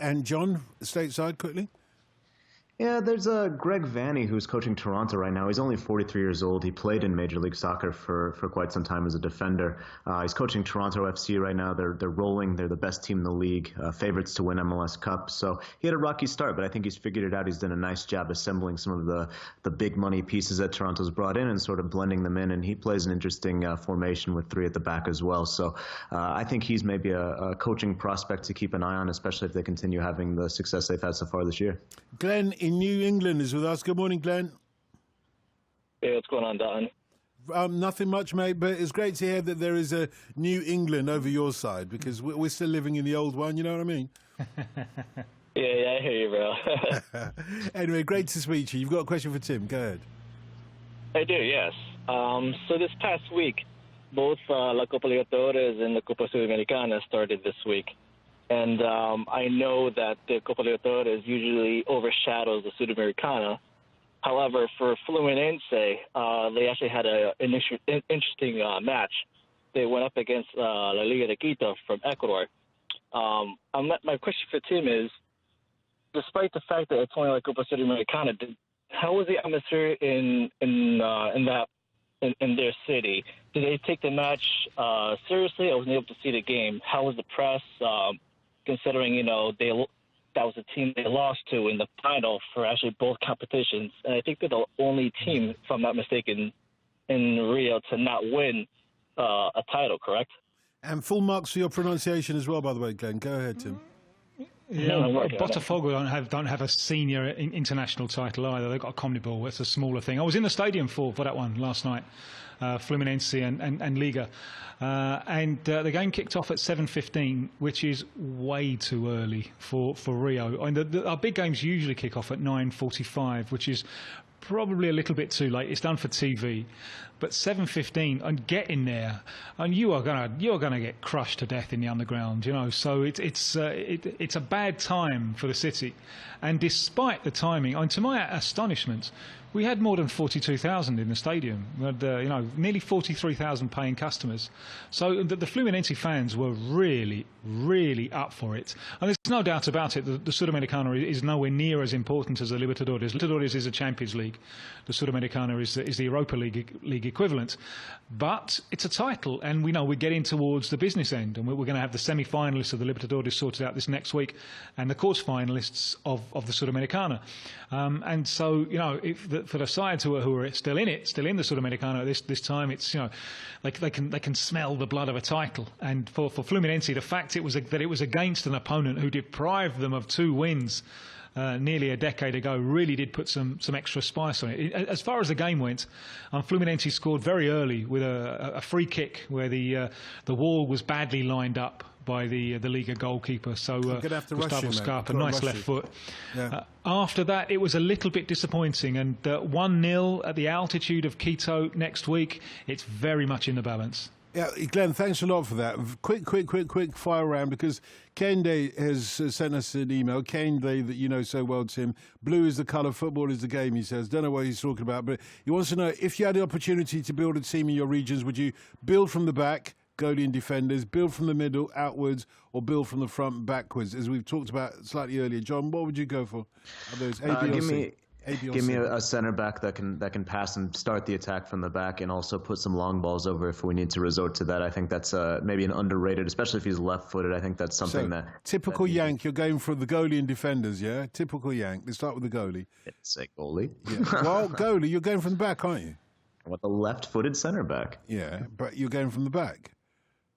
And John, stateside, quickly. Yeah, there's Greg Vanny who's coaching Toronto right now. He's only 43 years old. He played in Major League Soccer for quite some time as a defender. He's coaching Toronto FC right now. They're rolling. They're the best team in the league, favorites to win MLS Cup. So he had a rocky start, but I think he's figured it out. He's done a nice job assembling some of the big money pieces that Toronto's brought in and sort of blending them in. And he plays an interesting formation with three at the back as well. So I think he's maybe a coaching prospect to keep an eye on, especially if they continue having the success they've had so far this year. Glenn in New England is with us. Good morning, Glenn. Hey, what's going on, Don? Nothing much, mate, but it's great to hear that there is a New England over your side, because we're still living in the old one, you know what I mean? Yeah, I hear you, bro. Anyway, great to speak to you. You've got a question for Tim. Go ahead. I do, yes. So this past week, both La Copa Libertadores and La Copa Sudamericana started this week. And I know that the Copa Libertadores usually overshadows the Sudamericana. However, for Fluminense, they actually had an interesting match. They went up against La Liga de Quito from Ecuador. My question for Tim is, despite the fact that it's only La Copa Sudamericana, how was the atmosphere in their city? Did they take the match seriously? I wasn't able to see the game. How was the press? Considering, that was the team they lost to in the final for actually both competitions. And I think they're the only team, if I'm not mistaken, in Rio to not win a title, correct? And full marks for your pronunciation as well, by the way, Glenn. Go ahead, Tim. Yeah, Botafogo don't have a senior international title either. They've got a CONMEBOL. It's a smaller thing. I was in the stadium for that one last night, Fluminense and Liga. And the game kicked off at 7:15, which is way too early for Rio. I mean, our big games usually kick off at 9:45, which is probably a little bit too late. It's done for TV. But 7:15 and get in there, and you're gonna get crushed to death in the underground, So it's a bad time for the city, and despite the timing, and to my astonishment, we had more than 42,000 in the stadium. We had nearly 43,000 paying customers. So the Fluminense fans were really, really up for it, and there's no doubt about it. The Sudamericana is nowhere near as important as the Libertadores. Libertadores is a Champions League. The Sudamericana is the Europa League equivalent, but it's a title, and we know we're getting towards the business end, and we're going to have the semi-finalists of the Libertadores sorted out this next week, and the quarter-finalists of the Sudamericana. And so, for the sides who are still in the Sudamericana this time, it's they can smell the blood of a title. And for Fluminense, the fact that it was against an opponent who deprived them of 2 wins nearly a decade ago really did put some extra spice on it. As far as the game went, Fluminense scored very early with a free kick where the wall was badly lined up by the Liga goalkeeper. So Gustavo Scarpa, nice left foot. Yeah. After that, it was a little bit disappointing, and 1-0 at the altitude of Quito next week, it's very much in the balance. Yeah, Glenn, thanks a lot for that. Quick fire round, because Kende has sent us an email. Kende, that you know so well, Tim. Blue is the colour, football is the game, he says. Don't know what he's talking about, but he wants to know, if you had the opportunity to build a team in your regions, would you build from the back, goalie and defenders, build from the middle, outwards, or build from the front, backwards? As we've talked about slightly earlier. John, what would you go for? Are those A, B, or C? Give me a center back that can pass and start the attack from the back, and also put some long balls over if we need to resort to that. I think that's maybe an underrated, especially if he's left-footed. I think that's something typical Yank. You're going for the goalie and defenders, yeah? Typical Yank. Let's start with the goalie. Say goalie. Yeah. Well, goalie. You're going from the back, aren't you? I want the left-footed center back. Yeah, but you're going from the back.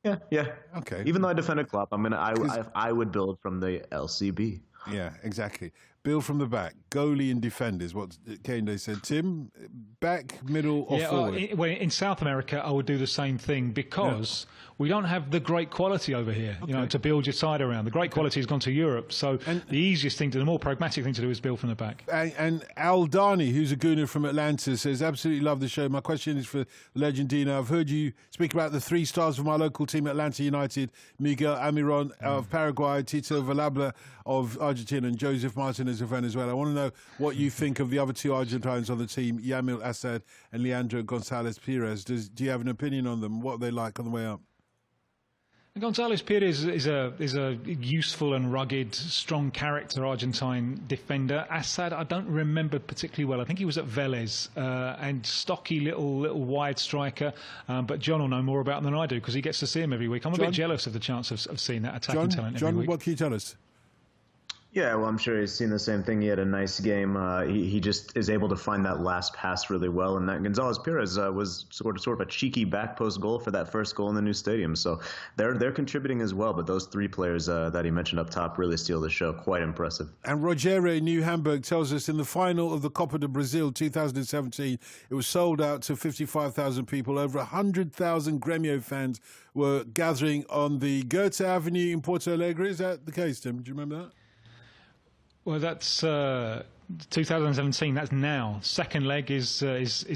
Yeah. Okay. Even though I defended Klopp, I would build from the LCB. Yeah, exactly. Bill from the back, goalie and defenders. What Kende said. Tim, back, middle, or forward? In South America, I would do the same thing because we don't have the great quality over here, to build your side around. The great quality has gone to Europe, so the easiest thing the more pragmatic thing to do is build from the back. And Al Dani, who's a gooner from Atlanta, says, absolutely love the show. My question is for Legend Dino. I've heard you speak about the 3 stars of my local team, Atlanta United, Miguel Almiron of Paraguay, Tito Valabla of Argentina, and Joseph Martinez of Venezuela. I want to know what you think of the other 2 Argentines on the team, Yamil Assad and Leandro Gonzalez Perez. Do you have an opinion on them? What are they like on the way up? Gonzalez Perez is a useful and rugged, strong character Argentine defender. Assad, I don't remember particularly well. I think he was at Vélez, and stocky little wide striker. But John will know more about him than I do because he gets to see him every week. I'm a bit jealous of the chance of seeing that attacking talent every week. John, what can you tell us? Yeah, well, I'm sure he's seen the same thing. He had a nice game. He just is able to find that last pass really well. And that Gonzalez Perez was sort of a cheeky back post goal for that first goal in the new stadium. So they're contributing as well. But those 3 players that he mentioned up top really steal the show. Quite impressive. And Rogério in New Hamburg tells us in the final of the Copa do Brasil 2017, it was sold out to 55,000 people. Over 100,000 Grêmio fans were gathering on the Goethe Avenue in Porto Alegre. Is that the case, Tim? Do you remember that? Well, that's 2017. That's now. Second leg is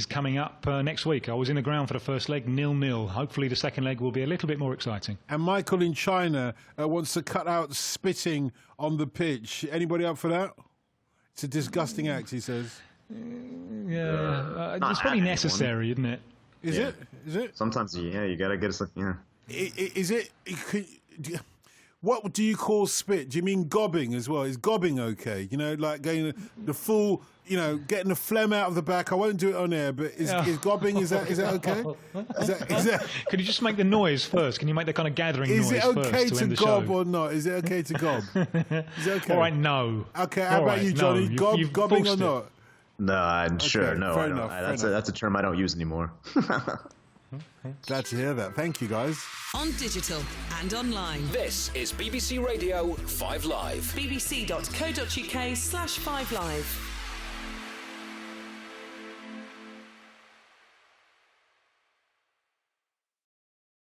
coming up next week. I was in the ground for the first leg, 0-0. Hopefully the second leg will be a little bit more exciting. And Michael in China wants to cut out spitting on the pitch. Anybody up for that? It's a disgusting act, he says. It's probably necessary, isn't it? Is it? Sometimes, you got to get us, Is it... What do you call spit? Do you mean gobbing as well? Is gobbing okay? Like getting the full, getting the phlegm out of the back. I won't do it on air, but is gobbing, is that okay? Is that... Can you just make the noise first? Can you make the kind of gathering noise first? Is it okay to gob show? or not? Is it okay to gob? Is it okay? All right, no. Okay, how about you, Johnny? No, gobbing or not? No, I'm sure. No, fair enough. That's a term I don't use anymore. Glad to hear that. Thank you, guys. On digital and online. This is BBC Radio 5 Live. bbc.co.uk/5live.